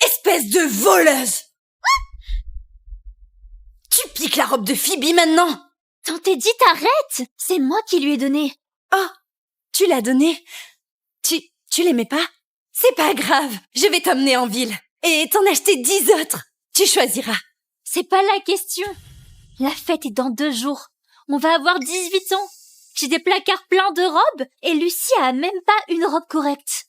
Espèce de voleuse! Tu piques la robe de Phoebe maintenant? Tante Edith, arrête! C'est moi qui lui ai donné. Oh, tu l'as donné? Tu l'aimais pas? C'est pas grave, je vais t'emmener en ville. Et t'en acheter 10 autres. Tu choisiras. C'est pas la question. La fête est dans 2 jours. On va avoir 18 ans. J'ai des placards pleins de robes et Lucie a même pas une robe correcte.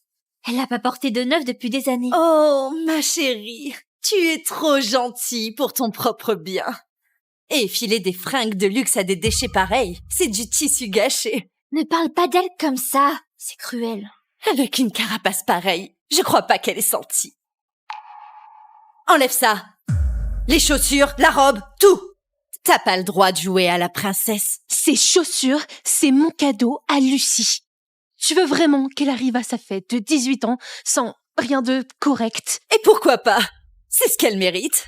Elle n'a pas porté de neuf depuis des années. Oh, ma chérie, tu es trop gentille pour ton propre bien. Et filer des fringues de luxe à des déchets pareils, c'est du tissu gâché. Ne parle pas d'elle comme ça, c'est cruel. Avec une carapace pareille, je crois pas qu'elle ait senti. Enlève ça. Les chaussures, la robe, tout. T'as pas le droit de jouer à la princesse. Ces chaussures, c'est mon cadeau à Lucie. Je veux vraiment qu'elle arrive à sa fête de 18 ans sans rien de correct. Et pourquoi pas? C'est ce qu'elle mérite.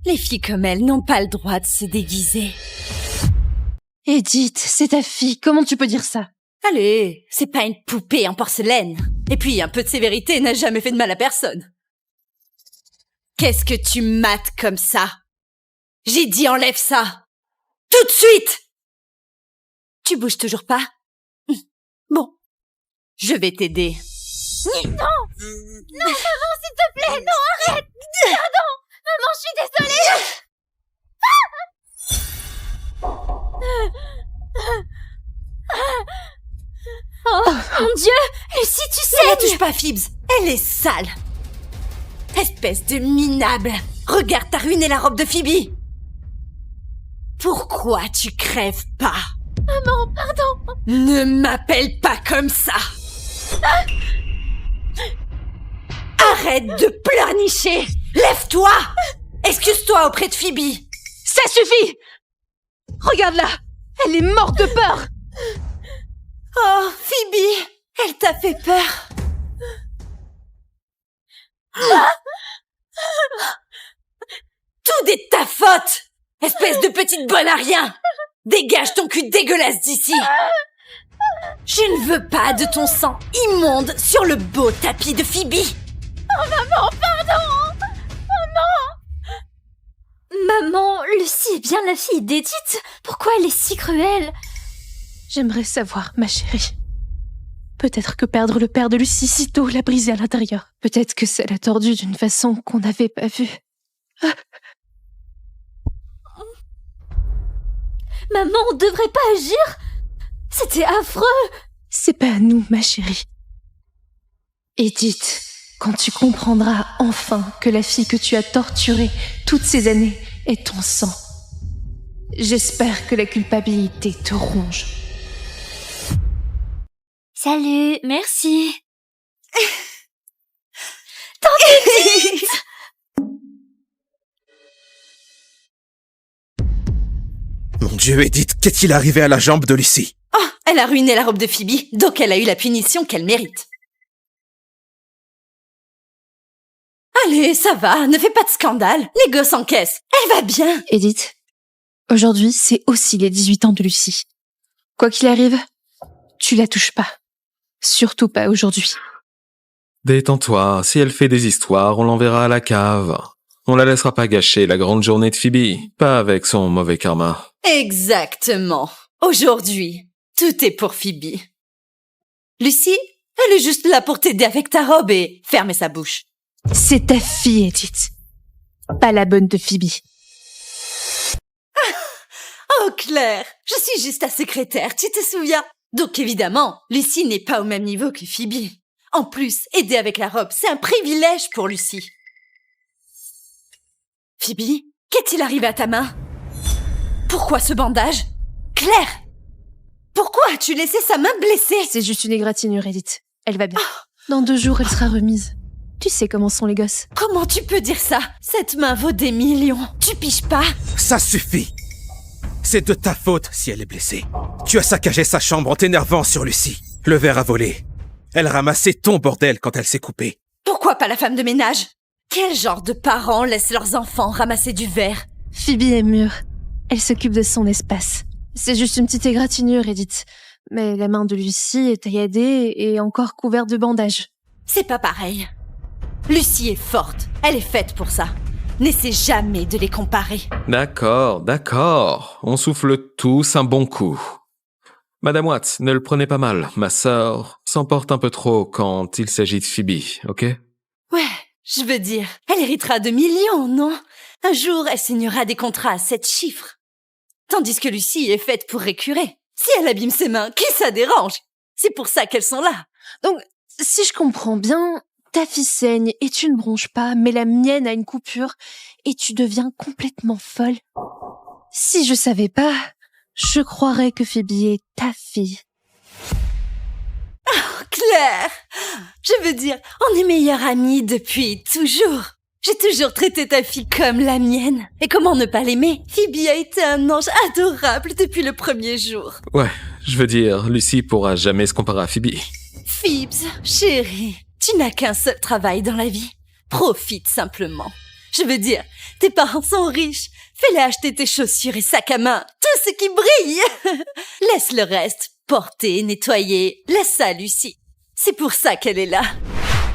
Les filles comme elle n'ont pas le droit de se déguiser. Edith, c'est ta fille, comment tu peux dire ça? Allez, c'est pas une poupée en porcelaine. Et puis, un peu de sévérité n'a jamais fait de mal à personne. Qu'est-ce que tu mates comme ça? J'ai dit enlève ça. Tout de suite! Tu bouges toujours pas? Bon, je vais t'aider. Non! Non, maman, s'il te plaît, non, arrête! Pardon! Maman, je suis désolée! Oh, mon Dieu! Lucie, tu sais! Ne la touche pas, Phibbs! Elle est sale! Espèce de minable! Regarde, t'as ruiné la robe de Phoebe! Pourquoi tu crèves pas? Maman, pardon! Ne m'appelle pas comme ça! Arrête de pleurnicher! Lève-toi! Excuse-toi auprès de Phoebe! Ça suffit! Regarde-la! Elle est morte de peur! Oh, Phoebe! Elle t'a fait peur! Tout est de ta faute! Espèce de petite bonne à rien! Dégage ton cul dégueulasse d'ici! Je ne veux pas de ton sang immonde sur le beau tapis de Phoebe! Oh, maman, pardon! Maman, Lucie est bien la fille d'Edith. Pourquoi elle est si cruelle? J'aimerais savoir, ma chérie. Peut-être que perdre le père de Lucie si tôt l'a brisé à l'intérieur. Peut-être que ça l'a tordu d'une façon qu'on n'avait pas vue. Ah. Maman, on devrait pas agir. C'était affreux. C'est pas à nous, ma chérie. Edith, quand tu comprendras enfin que la fille que tu as torturée toutes ces années est ton sang, j'espère que la culpabilité te ronge. Salut, merci. Tante Edith! Mon Dieu, Edith, qu'est-il arrivé à la jambe de Lucie? Oh, elle a ruiné la robe de Phoebe, donc elle a eu la punition qu'elle mérite. Allez, ça va, ne fais pas de scandale. Les gosses encaissent. Elle va bien. Edith, aujourd'hui, c'est aussi les 18 ans de Lucie. Quoi qu'il arrive, tu la touches pas. Surtout pas aujourd'hui. Détends-toi, si elle fait des histoires, on l'enverra à la cave. On la laissera pas gâcher la grande journée de Phoebe, pas avec son mauvais karma. Exactement. Aujourd'hui, tout est pour Phoebe. Lucie, elle est juste là pour t'aider avec ta robe et fermer sa bouche. C'est ta fille, Edith. Pas la bonne de Phoebe. Oh Claire, je suis juste ta secrétaire, tu te souviens? Donc évidemment, Lucie n'est pas au même niveau que Phoebe. En plus, aider avec la robe, c'est un privilège pour Lucie. Phoebe, qu'est-il arrivé à ta main? Pourquoi ce bandage? Claire! Pourquoi as-tu laissé sa main blessée? C'est juste une égratignure, Edith. Elle va bien. Dans 2 jours, elle sera remise. Tu sais comment sont les gosses. Comment tu peux dire ça? Cette main vaut des millions. Tu piges pas? Ça suffit. C'est de ta faute si elle est blessée. Tu as saccagé sa chambre en t'énervant sur Lucie. Le verre a volé. Elle ramassait ton bordel quand elle s'est coupée. Pourquoi pas la femme de ménage? Quel genre de parents laissent leurs enfants ramasser du verre? Phoebe est mûre. Elle s'occupe de son espace. C'est juste une petite égratignure, Edith. Mais la main de Lucie est tailladée et encore couverte de bandages. C'est pas pareil. Lucie est forte. Elle est faite pour ça. N'essaie jamais de les comparer. D'accord. On souffle tous un bon coup. Madame Watts, ne le prenez pas mal. Ma sœur s'emporte un peu trop quand il s'agit de Phoebe, ok? Ouais, je veux dire, elle héritera de millions, non? Un jour, elle signera des contrats à 7 chiffres. Tandis que Lucie est faite pour récurer. Si elle abîme ses mains, qui ça dérange? C'est pour ça qu'elles sont là. Donc, si je comprends bien, ta fille saigne et tu ne bronches pas, mais la mienne a une coupure et tu deviens complètement folle. Si je savais pas, je croirais que Phoebe est ta fille. Oh, Claire! Je veux dire, on est meilleures amies depuis toujours. J'ai toujours traité ta fille comme la mienne. Et comment ne pas l'aimer? Phoebe a été un ange adorable depuis le premier jour. Ouais, je veux dire, Lucie pourra jamais se comparer à Phoebe. Phoebes, chérie, tu n'as qu'un seul travail dans la vie. Profite simplement. Je veux dire, tes parents sont riches. Fais-les acheter tes chaussures et sacs à main, tout ce qui brille. Laisse le reste, porter, nettoyer. Laisse ça à Lucie. C'est pour ça qu'elle est là.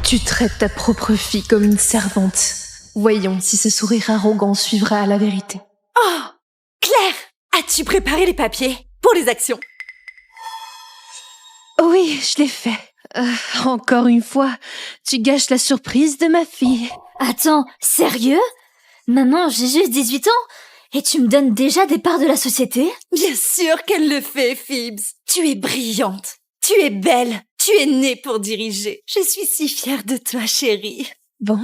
Tu traites ta propre fille comme une servante. Voyons si ce sourire arrogant suivra à la vérité. Oh, Claire, as-tu préparé les papiers pour les actions? Oui, je l'ai fait. Encore une fois, tu gâches la surprise de ma fille. Attends, sérieux? Maman, j'ai juste 18 ans et tu me donnes déjà des parts de la société? Bien sûr qu'elle le fait, Phoebes. Tu es brillante. Tu es belle. Tu es née pour diriger. Je suis si fière de toi, chérie. Bon,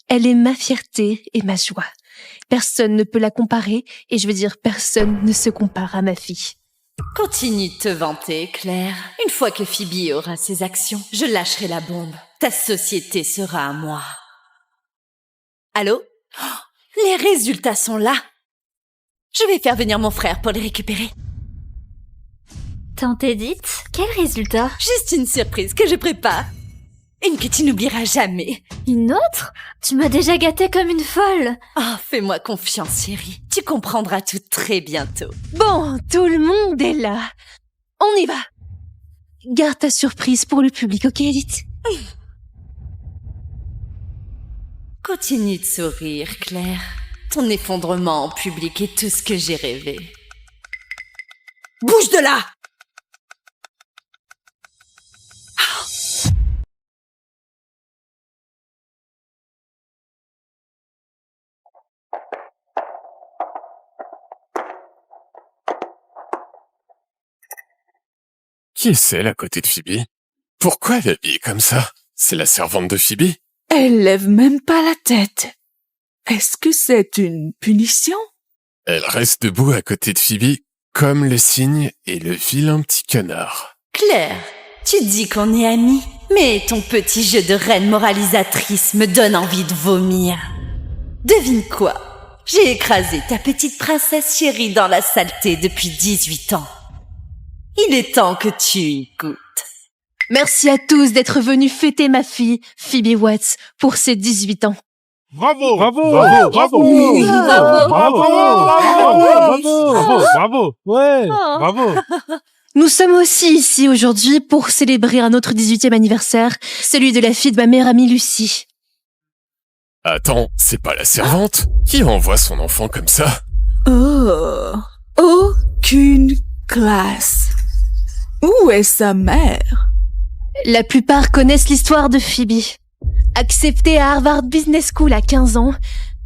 elle est ma fierté et ma joie. Personne ne peut la comparer et je veux dire personne ne se compare à ma fille. Continue de te vanter, Claire. Une fois que Phoebe aura ses actions, je lâcherai la bombe. Ta société sera à moi. Allô? Oh, les résultats sont là. Je vais faire venir mon frère pour les récupérer. Tante Edith, quel résultat? Juste une surprise que je prépare. Une que tu n'oublieras jamais. Une autre? Tu m'as déjà gâtée comme une folle. Oh, fais-moi confiance, chérie. Tu comprendras tout très bientôt. Bon, tout le monde est là. On y va. Garde ta surprise pour le public, ok, Edith? Continue de sourire, Claire. Ton effondrement en public est tout ce que j'ai rêvé. Bouge de là! Qui est celle à côté de Phoebe? Pourquoi elle est habillée comme ça? C'est la servante de Phoebe? Elle lève même pas la tête. Est-ce que c'est une punition? Elle reste debout à côté de Phoebe, comme le cygne et le vilain petit canard. Claire, tu dis qu'on est amis, mais ton petit jeu de reine moralisatrice me donne envie de vomir. Devine quoi? J'ai écrasé ta petite princesse chérie dans la saleté depuis 18 ans. Il est temps que tu y goûtes. Merci à tous d'être venus fêter ma fille, Phoebe Watts, pour ses 18 ans. Bravo! Bravo! Bravo! Bravo! Bravo! Bravo! Bravo! Ouais! Bravo! Nous sommes aussi ici aujourd'hui pour célébrer un autre 18e anniversaire, celui de la fille de ma meilleure amie Lucie. Attends, c'est pas la servante? Qui envoie son enfant comme ça? Oh! Oh! aucune classe. Où est sa mère? La plupart connaissent l'histoire de Phoebe. Acceptée à Harvard Business School à 15 ans,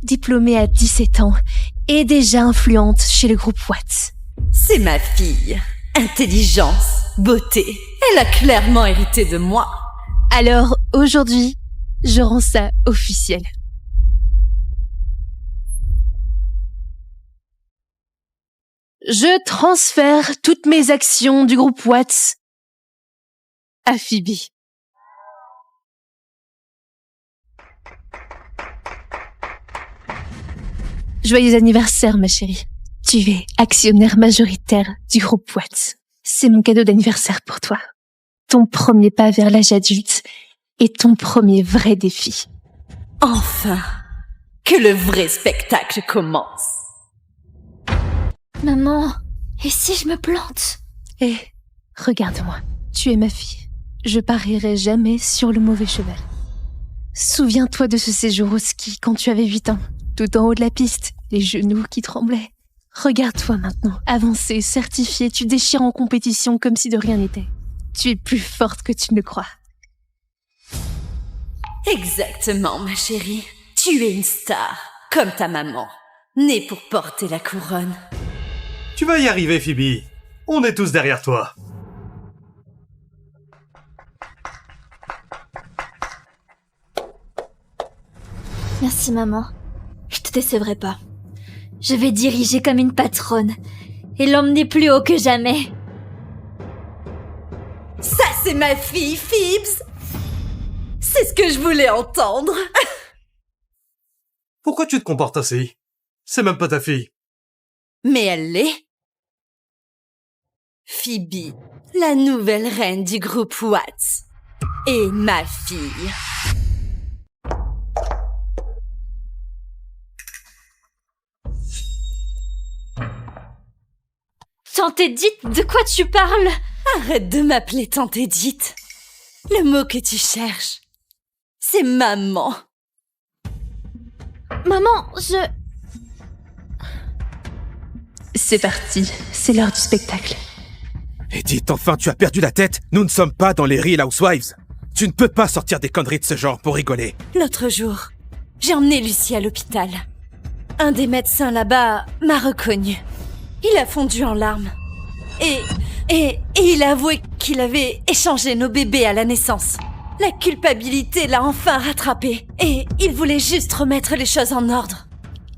diplômée à 17 ans et déjà influente chez le groupe Watts. C'est ma fille. Intelligence, beauté. Elle a clairement hérité de moi. Alors, aujourd'hui, je rends ça officiel. Je transfère toutes mes actions du groupe Watts à Phoebe. Joyeux anniversaire, ma chérie. Tu es actionnaire majoritaire du groupe Watts. C'est mon cadeau d'anniversaire pour toi. Ton premier pas vers l'âge adulte et ton premier vrai défi. Enfin, que le vrai spectacle commence. Maman, et si je me plante? Eh, regarde-moi. Tu es ma fille. Je parierai jamais sur le mauvais cheval. Souviens-toi de ce séjour au ski quand tu avais 8 ans. Tout en haut de la piste, les genoux qui tremblaient. Regarde-toi maintenant, avancée, certifiée, tu déchires en compétition comme si de rien n'était. Tu es plus forte que tu ne le crois. Exactement, ma chérie. Tu es une star, comme ta maman, née pour porter la couronne. Tu vas y arriver, Phoebe. On est tous derrière toi. Merci, maman. Je te décevrai pas. Je vais diriger comme une patronne et l'emmener plus haut que jamais. Ça, c'est ma fille, Phoebes. C'est ce que je voulais entendre. Pourquoi tu te comportes ainsi? C'est même pas ta fille. Mais elle l'est. Phoebe, la nouvelle reine du groupe Watts. Et ma fille. Tante Edith, de quoi tu parles? Arrête de m'appeler Tante Edith. Le mot que tu cherches, c'est maman. Maman, C'est parti, c'est l'heure du spectacle. Edith, enfin, tu as perdu la tête? Nous ne sommes pas dans les Real Housewives. Tu ne peux pas sortir des conneries de ce genre pour rigoler. L'autre jour, j'ai emmené Lucie à l'hôpital. Un des médecins là-bas m'a reconnu. Il a fondu en larmes. Et il a avoué qu'il avait échangé nos bébés à la naissance. La culpabilité l'a enfin rattrapé. Et il voulait juste remettre les choses en ordre.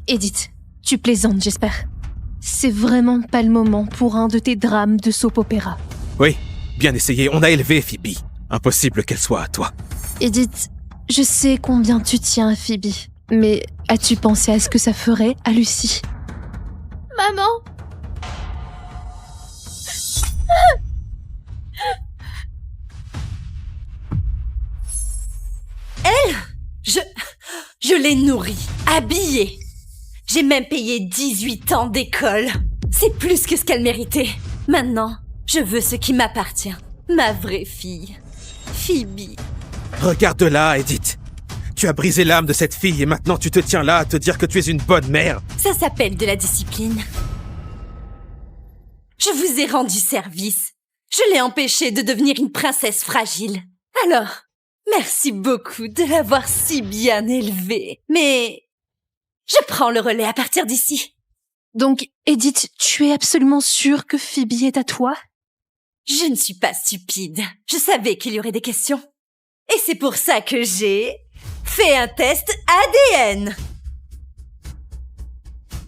Edith, tu plaisantes, j'espère. C'est vraiment pas le moment pour un de tes drames de soap opéra. Oui, bien essayé. On a élevé Phoebe. Impossible qu'elle soit à toi. Edith, je sais combien tu tiens à Phoebe. Mais as-tu pensé à ce que ça ferait à Lucie? Maman! Elle, je l'ai nourrie, habillée. J'ai même payé 18 ans d'école. C'est plus que ce qu'elle méritait. Maintenant, je veux ce qui m'appartient. Ma vraie fille, Phoebe. Regarde-la, Edith. Tu as brisé l'âme de cette fille et maintenant tu te tiens là à te dire que tu es une bonne mère. Ça s'appelle de la discipline. Je vous ai rendu service. Je l'ai empêchée de devenir une princesse fragile. Alors, merci beaucoup de l'avoir si bien élevée. Mais je prends le relais à partir d'ici. Donc, Edith, tu es absolument sûre que Phoebe est à toi? Je ne suis pas stupide. Je savais qu'il y aurait des questions. Et c'est pour ça que j'ai fait un test ADN.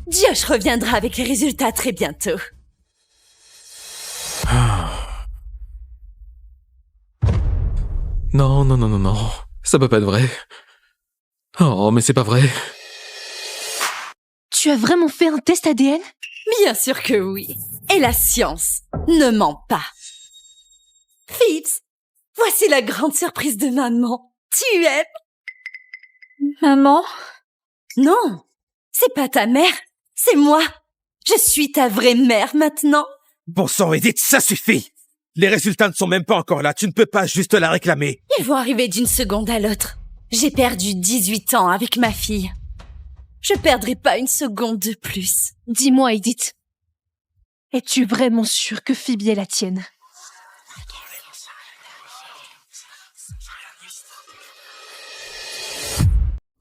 Josh reviendra avec les résultats très bientôt. Non, non, non, non, non. Ça peut pas être vrai. Oh, mais c'est pas vrai. Tu as vraiment fait un test ADN? Bien sûr que oui. Et la science ne ment pas. Phoebes, voici la grande surprise de maman. Tu aimes? Maman? Non, c'est pas ta mère, c'est moi. Je suis ta vraie mère maintenant. Bon sang, Edith, ça suffit. Les résultats ne sont même pas encore là, tu ne peux pas juste la réclamer. Ils vont arriver d'une seconde à l'autre. J'ai perdu 18 ans avec ma fille. Je perdrai pas une seconde de plus. Dis-moi, Edith, Es-tu vraiment sûr que Phoebe est la tienne?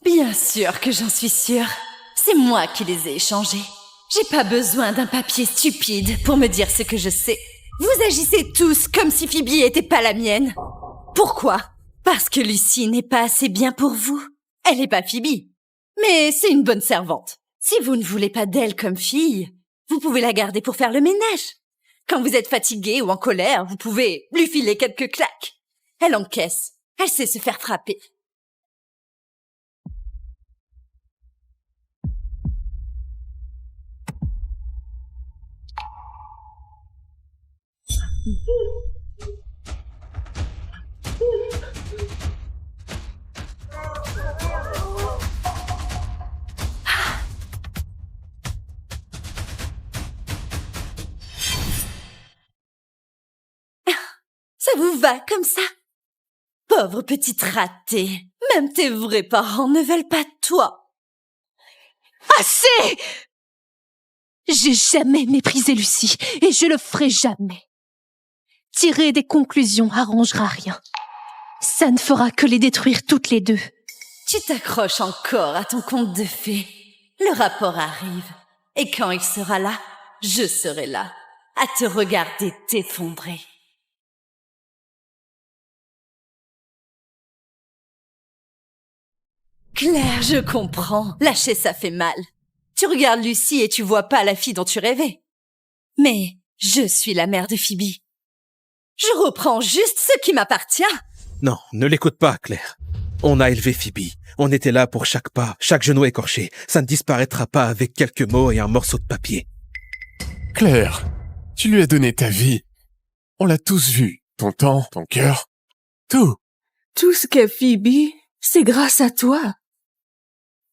Bien sûr que j'en suis sûre. C'est moi qui les ai échangés. J'ai pas besoin d'un papier stupide pour me dire ce que je sais. Vous agissez tous comme si Phoebe était pas la mienne. Pourquoi? Parce que Lucy n'est pas assez bien pour vous. Elle n'est pas Phoebe. Mais c'est une bonne servante. Si vous ne voulez pas d'elle comme fille, vous pouvez la garder pour faire le ménage. Quand vous êtes fatigué ou en colère, vous pouvez lui filer quelques claques. Elle encaisse. Elle sait se faire frapper. Ça vous va comme ça? Pauvre petite ratée. Même tes vrais parents ne veulent pas de toi. Assez! J'ai jamais méprisé Lucy et je le ferai jamais. Tirer des conclusions arrangera rien. Ça ne fera que les détruire toutes les deux. Tu t'accroches encore à ton conte de fées. Le rapport arrive. Et quand il sera là, je serai là, à te regarder t'effondrer. Claire, je comprends. Lâcher ça fait mal. Tu regardes Lucy et tu vois pas la fille dont tu rêvais. Mais je suis la mère de Phoebe. Je reprends juste ce qui m'appartient. Non, ne l'écoute pas, Claire. On a élevé Phoebe. On était là pour chaque pas, chaque genou écorché. Ça ne disparaîtra pas avec quelques mots et un morceau de papier. Claire, tu lui as donné ta vie. On l'a tous vu. Ton temps, ton cœur, tout. Tout ce qu'est Phoebe, c'est grâce à toi.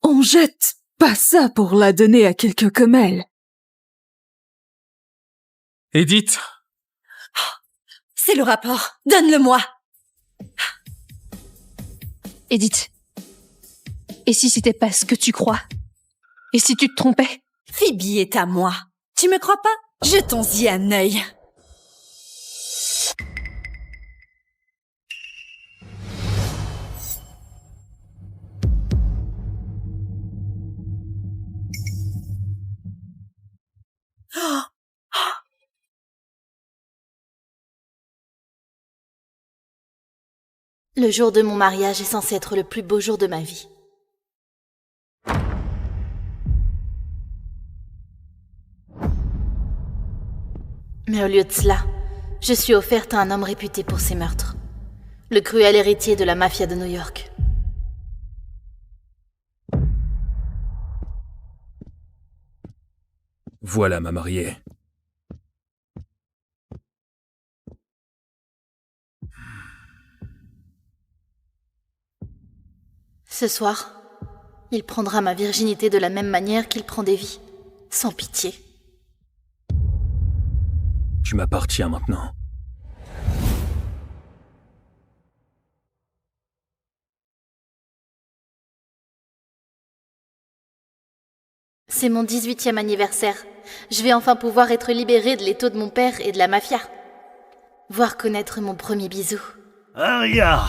On jette pas ça pour la donner à quelqu'un comme elle. Edith! C'est le rapport. Donne-le-moi. Edith, et si c'était pas ce que tu crois? Et si tu te trompais? Phoebe est à moi. Tu me crois pas? Jetons-y un œil. Le jour de mon mariage est censé être le plus beau jour de ma vie. Mais au lieu de cela, je suis offerte à un homme réputé pour ses meurtres. Le cruel héritier de la mafia de New York. Voilà ma mariée. Ce soir, il prendra ma virginité de la même manière qu'il prend des vies, sans pitié. Tu m'appartiens maintenant. C'est mon 18e anniversaire. Je vais enfin pouvoir être libérée de l'étau de mon père et de la mafia. Voir connaître mon premier bisou. Aria!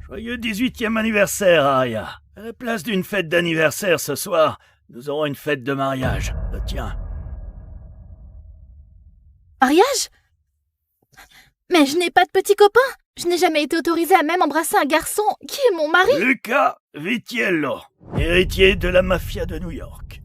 Joyeux 18e anniversaire, Aria. À la place d'une fête d'anniversaire ce soir, nous aurons une fête de mariage. Le tien. Mariage? Mais je n'ai pas de petit copain. Je n'ai jamais été autorisée à même embrasser un garçon qui est mon mari. Luca Vitiello, héritier de la mafia de New York.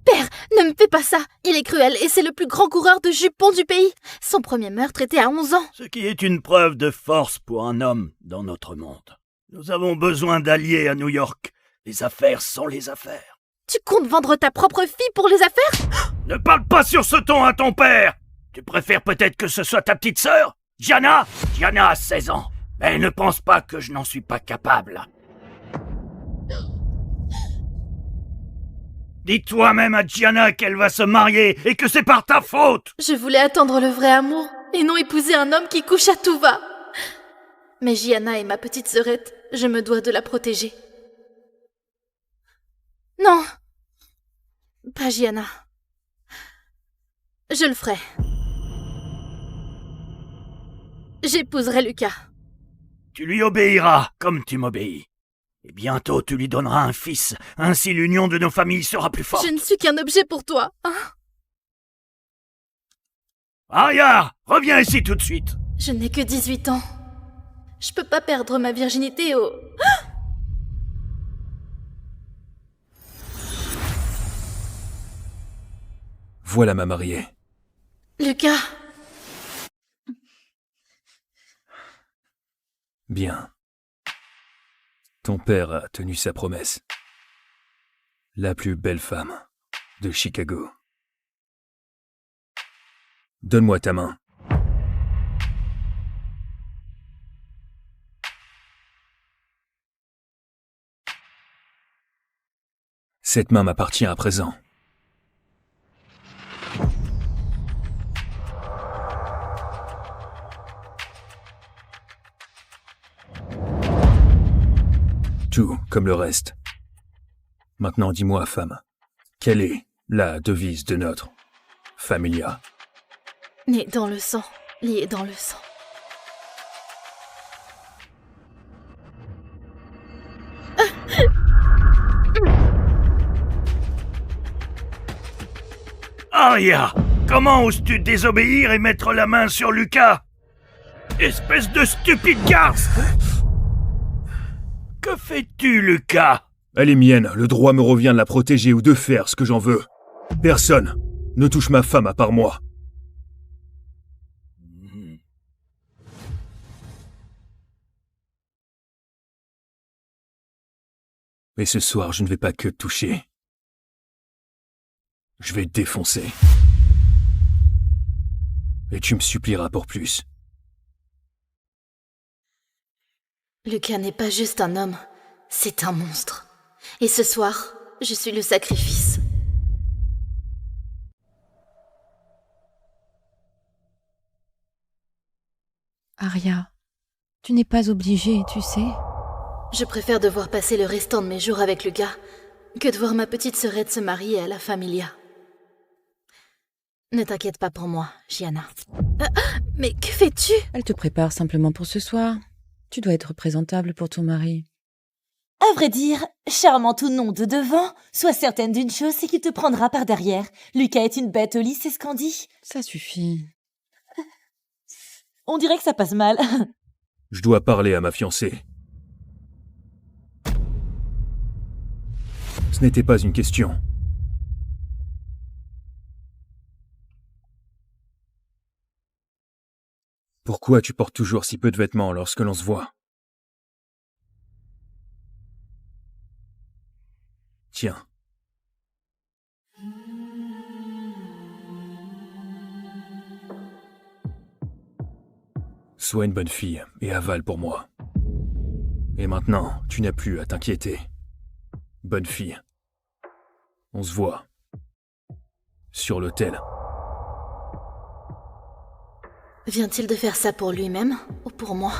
Père, ne me fais pas ça. Il est cruel et c'est le plus grand coureur de jupons du pays. Son premier meurtre était à 11 ans. Ce qui est une preuve de force pour un homme dans notre monde. Nous avons besoin d'alliés à New York. Les affaires sont les affaires. Tu comptes vendre ta propre fille pour les affaires? Ne parle pas sur ce ton à ton père. Tu préfères peut-être que ce soit ta petite sœur, Gianna? Gianna a 16 ans. Mais ne pense pas que je n'en suis pas capable. Dis toi-même à Gianna qu'elle va se marier et que c'est par ta faute. Je voulais attendre le vrai amour et non épouser un homme qui couche à tout va. Mais Gianna est ma petite sœurette, je me dois de la protéger. Non, pas Gianna. Je le ferai. J'épouserai Lucas. Tu lui obéiras, comme tu m'obéis. Et bientôt tu lui donneras un fils, ainsi l'union de nos familles sera plus forte. Je ne suis qu'un objet pour toi, hein? Arya, reviens ici tout de suite. Je n'ai que 18 ans. Je peux pas perdre ma virginité au... Voilà ma mariée. Lucas. Bien. Ton père a tenu sa promesse. La plus belle femme de Chicago. Donne-moi ta main. Cette main m'appartient à présent. Tout comme le reste. Maintenant, dis-moi, femme, quelle est la devise de notre familia? Né dans le sang, lié dans le sang. Arya, comment oses-tu désobéir et mettre la main sur Lucas? Espèce de stupide garce! Que fais-tu, Lucas? Elle est mienne, le droit me revient de la protéger ou de faire ce que j'en veux. Personne ne touche ma femme à part moi. Mais ce soir, je ne vais pas que te toucher. Je vais te défoncer. Et tu me supplieras pour plus. Lucas n'est pas juste un homme, c'est un monstre. Et ce soir, je suis le sacrifice. Arya, tu n'es pas obligée, tu sais. Je préfère devoir passer le restant de mes jours avec Lucas que de voir ma petite sœurette se marier à la familia. Ne t'inquiète pas pour moi, Gianna. Mais que fais-tu? Elle te prépare simplement pour ce soir. Tu dois être présentable pour ton mari. À vrai dire, charmant ou non de devant, sois certaine d'une chose, c'est qu'il te prendra par derrière. Lucas est une bête au lit, c'est ce qu'on dit. Ça suffit. On dirait que ça passe mal. Je dois parler à ma fiancée. Ce n'était pas une question. Pourquoi tu portes toujours si peu de vêtements lorsque l'on se voit? Tiens. Sois une bonne fille et avale pour moi. Et maintenant, tu n'as plus à t'inquiéter. Bonne fille. On se voit. Sur l'autel. Vient-il de faire ça pour lui-même ou pour moi?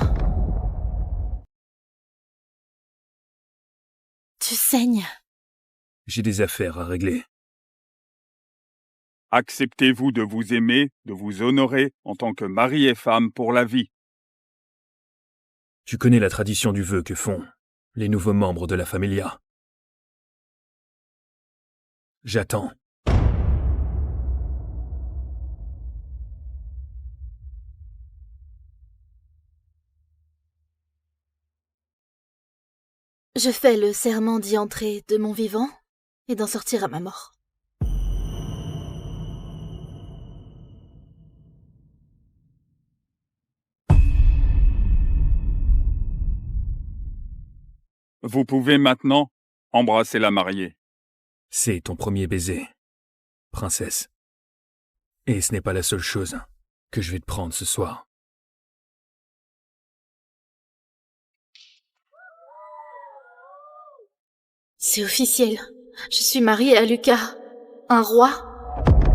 Tu saignes. J'ai des affaires à régler. Acceptez-vous de vous aimer, de vous honorer en tant que mari et femme pour la vie. Tu connais la tradition du vœu que font les nouveaux membres de la familia. J'attends. Je fais le serment d'y entrer de mon vivant et d'en sortir à ma mort. Vous pouvez maintenant embrasser la mariée. C'est ton premier baiser, princesse. Et ce n'est pas la seule chose que je vais te prendre ce soir. C'est officiel. Je suis mariée à Lucas. Un roi,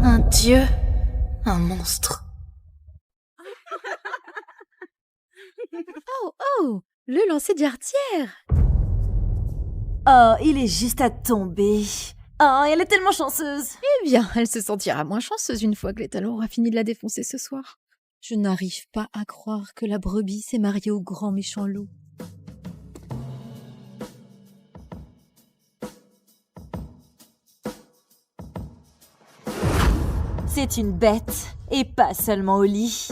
un dieu, un monstre. Oh, le lancer d'artière. Oh, il est juste à tomber. Oh, elle est tellement chanceuse. Eh bien, elle se sentira moins chanceuse une fois que l'étalon aura fini de la défoncer ce soir. Je n'arrive pas à croire que la brebis s'est mariée au grand méchant loup. C'est une bête, et pas seulement au lit.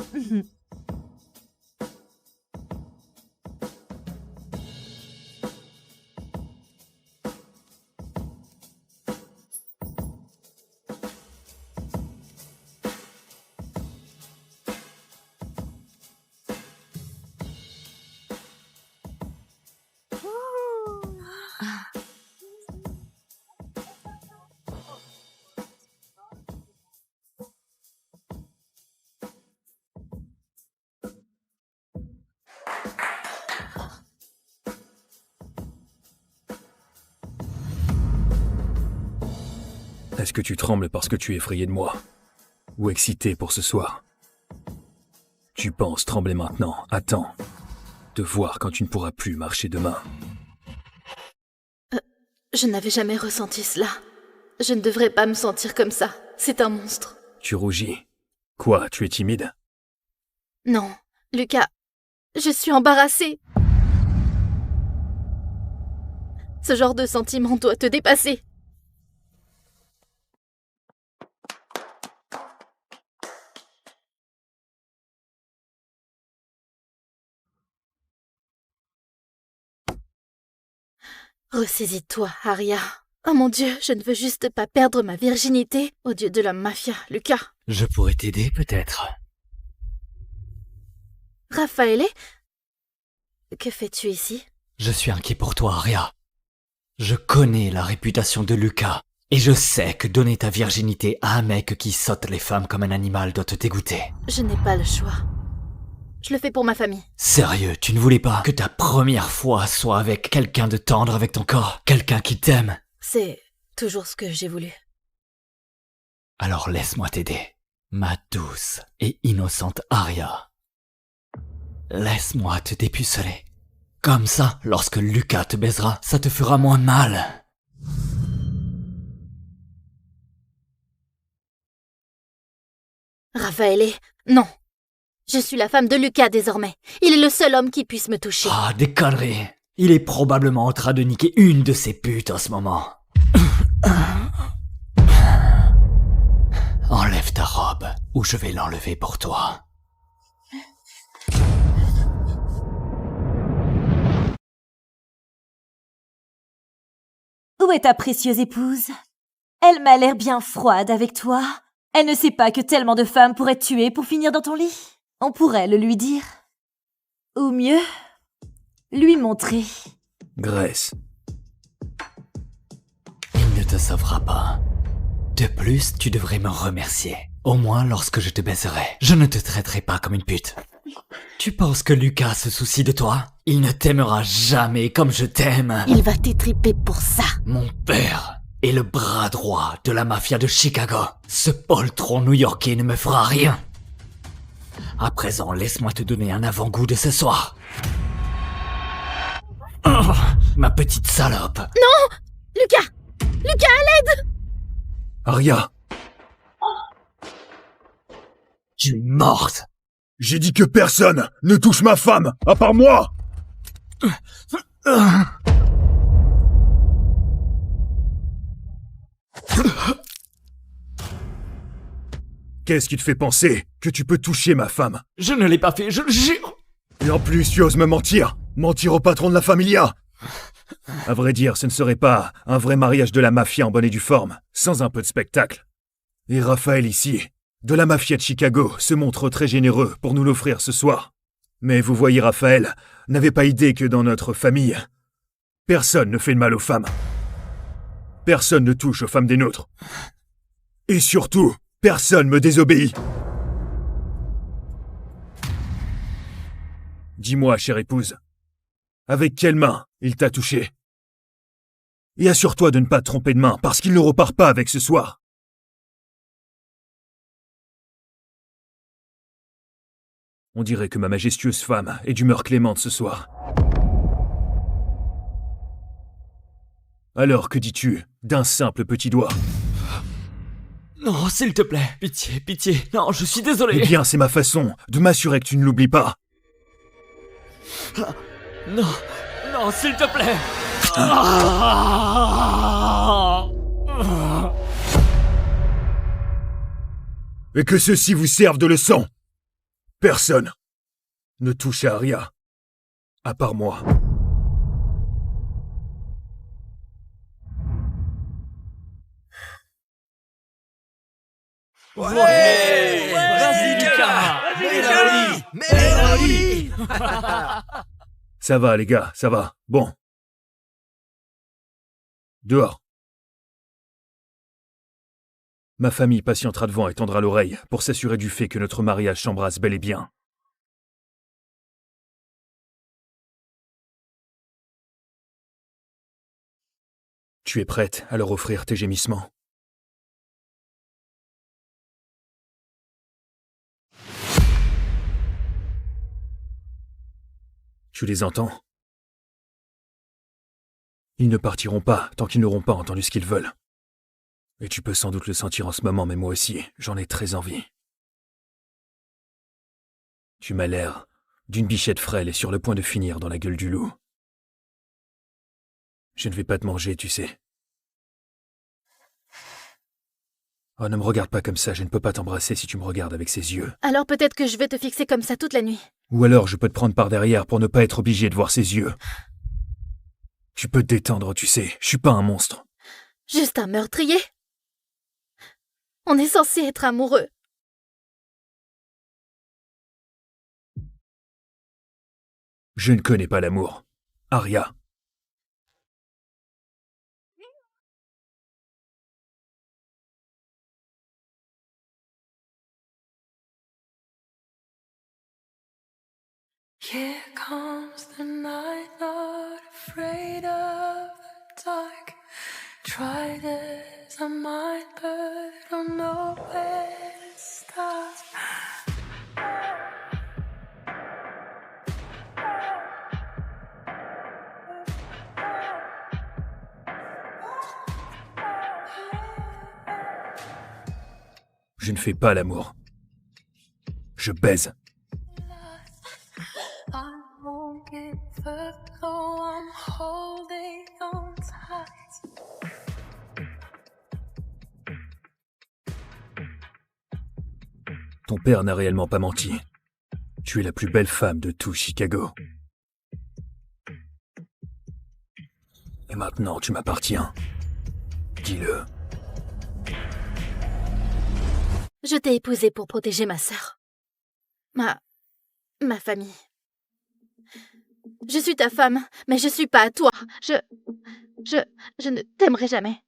Est-ce que tu trembles parce que tu es effrayé de moi? Ou excité pour ce soir? Tu penses trembler maintenant, attends, de voir quand tu ne pourras plus marcher demain. Je n'avais jamais ressenti cela. Je ne devrais pas me sentir comme ça. C'est un monstre. Tu rougis. Quoi, tu es timide? Non, Lucas, je suis embarrassée. Ce genre de sentiment doit te dépasser. Ressaisis-toi, Aria. Oh mon Dieu, je ne veux juste pas perdre ma virginité au dieu de la mafia, Lucas. Je pourrais t'aider, peut-être. Raffaele, que fais-tu ici? Je suis inquiet pour toi, Aria. Je connais la réputation de Lucas, et je sais que donner ta virginité à un mec qui saute les femmes comme un animal doit te dégoûter. Je n'ai pas le choix. Je le fais pour ma famille. Sérieux, tu ne voulais pas que ta première fois soit avec quelqu'un de tendre avec ton corps, quelqu'un qui t'aime? C'est toujours ce que j'ai voulu. Alors laisse-moi t'aider, ma douce et innocente Aria. Laisse-moi te dépuceler. Comme ça, lorsque Lucas te baisera, ça te fera moins mal. Raffaele, non. Je suis la femme de Lucas désormais. Il est le seul homme qui puisse me toucher. Ah, des conneries. Il est probablement en train de niquer une de ses putes en ce moment. Enlève ta robe, ou je vais l'enlever pour toi. Où est ta précieuse épouse? Elle m'a l'air bien froide avec toi. Elle ne sait pas que tellement de femmes pourraient te tuer pour finir dans ton lit. On pourrait le lui dire. Ou mieux, lui montrer. Grace. Il ne te sauvera pas. De plus, tu devrais me remercier. Au moins lorsque je te baiserai. Je ne te traiterai pas comme une pute. Tu penses que Lucas se soucie de toi? Il ne t'aimera jamais comme je t'aime. Il va t'étriper pour ça. Mon père est le bras droit de la mafia de Chicago. Ce poltron new-yorkais ne me fera rien. À présent, laisse-moi te donner un avant-goût de ce soir. Oh, ma petite salope. Non! Lucas! Lucas, à l'aide! Aria! Tu es morte! J'ai dit que personne ne touche ma femme, à part moi! Qu'est-ce qui te fait penser que tu peux toucher ma femme? Je ne l'ai pas fait, je le jure! Et en plus, tu oses me mentir! Mentir au patron de la familia! À vrai dire, ce ne serait pas un vrai mariage de la mafia en bonne et due forme, sans un peu de spectacle. Et Raphaël ici, de la mafia de Chicago, se montre très généreux pour nous l'offrir ce soir. Mais vous voyez, Raphaël n'avait pas idée que dans notre famille, personne ne fait de mal aux femmes. Personne ne touche aux femmes des nôtres. Et surtout, personne me désobéit. Dis-moi, chère épouse, avec quelle main il t'a touché? Et assure-toi de ne pas te tromper de main, parce qu'il ne repart pas avec ce soir. On dirait que ma majestueuse femme est d'humeur clémente ce soir. Alors, que dis-tu d'un simple petit doigt? Non, s'il te plaît, pitié, pitié. Non, je suis désolé. Eh bien, c'est ma façon de m'assurer que tu ne l'oublies pas. Non, non, s'il te plaît. Et que ceci vous serve de leçon. Personne ne touche à Arya, à part moi. Ouais, vas-y, Lucas. Mets-le-lui. Mets-le-lui. Ça va, les gars, ça va. Bon. Dehors. Ma famille patientera devant et tendra l'oreille pour s'assurer du fait que notre mariage s'embrasse bel et bien. Tu es prête à leur offrir tes gémissements? Tu les entends? Ils ne partiront pas tant qu'ils n'auront pas entendu ce qu'ils veulent. Et tu peux sans doute le sentir en ce moment, mais moi aussi, j'en ai très envie. Tu m'as l'air d'une bichette frêle et sur le point de finir dans la gueule du loup. Je ne vais pas te manger, tu sais. Oh, ne me regarde pas comme ça, je ne peux pas t'embrasser si tu me regardes avec ces yeux. Alors peut-être que je vais te fixer comme ça toute la nuit. Ou alors je peux te prendre par derrière pour ne pas être obligé de voir ses yeux. Tu peux te détendre, tu sais, je suis pas un monstre. Juste un meurtrier. On est censé être amoureux. Je ne connais pas l'amour. Arya. Here comes the night, not afraid of the dark. Tried as I might, but don't know where to start. Je ne fais pas l'amour. Je baise. I won't give up, though I'm holding on tight. Ton père n'a réellement pas menti. Tu es la plus belle femme de tout Chicago. Et maintenant, tu m'appartiens. Dis-le. Je t'ai épousée pour protéger ma sœur. Ma famille. Je suis ta femme, mais je suis pas à toi. Je ne t'aimerai jamais.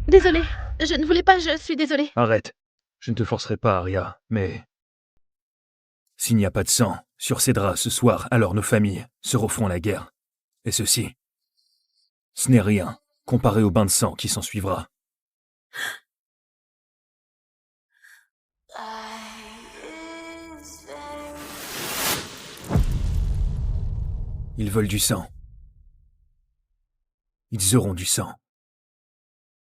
Désolée, je ne voulais pas, je suis désolée. Arrête. Je ne te forcerai pas, Arya, mais... S'il n'y a pas de sang sur ces draps ce soir, alors nos familles se referont la guerre. Et ceci, ce n'est rien comparé au bain de sang qui s'ensuivra. Ils veulent du sang. Ils auront du sang.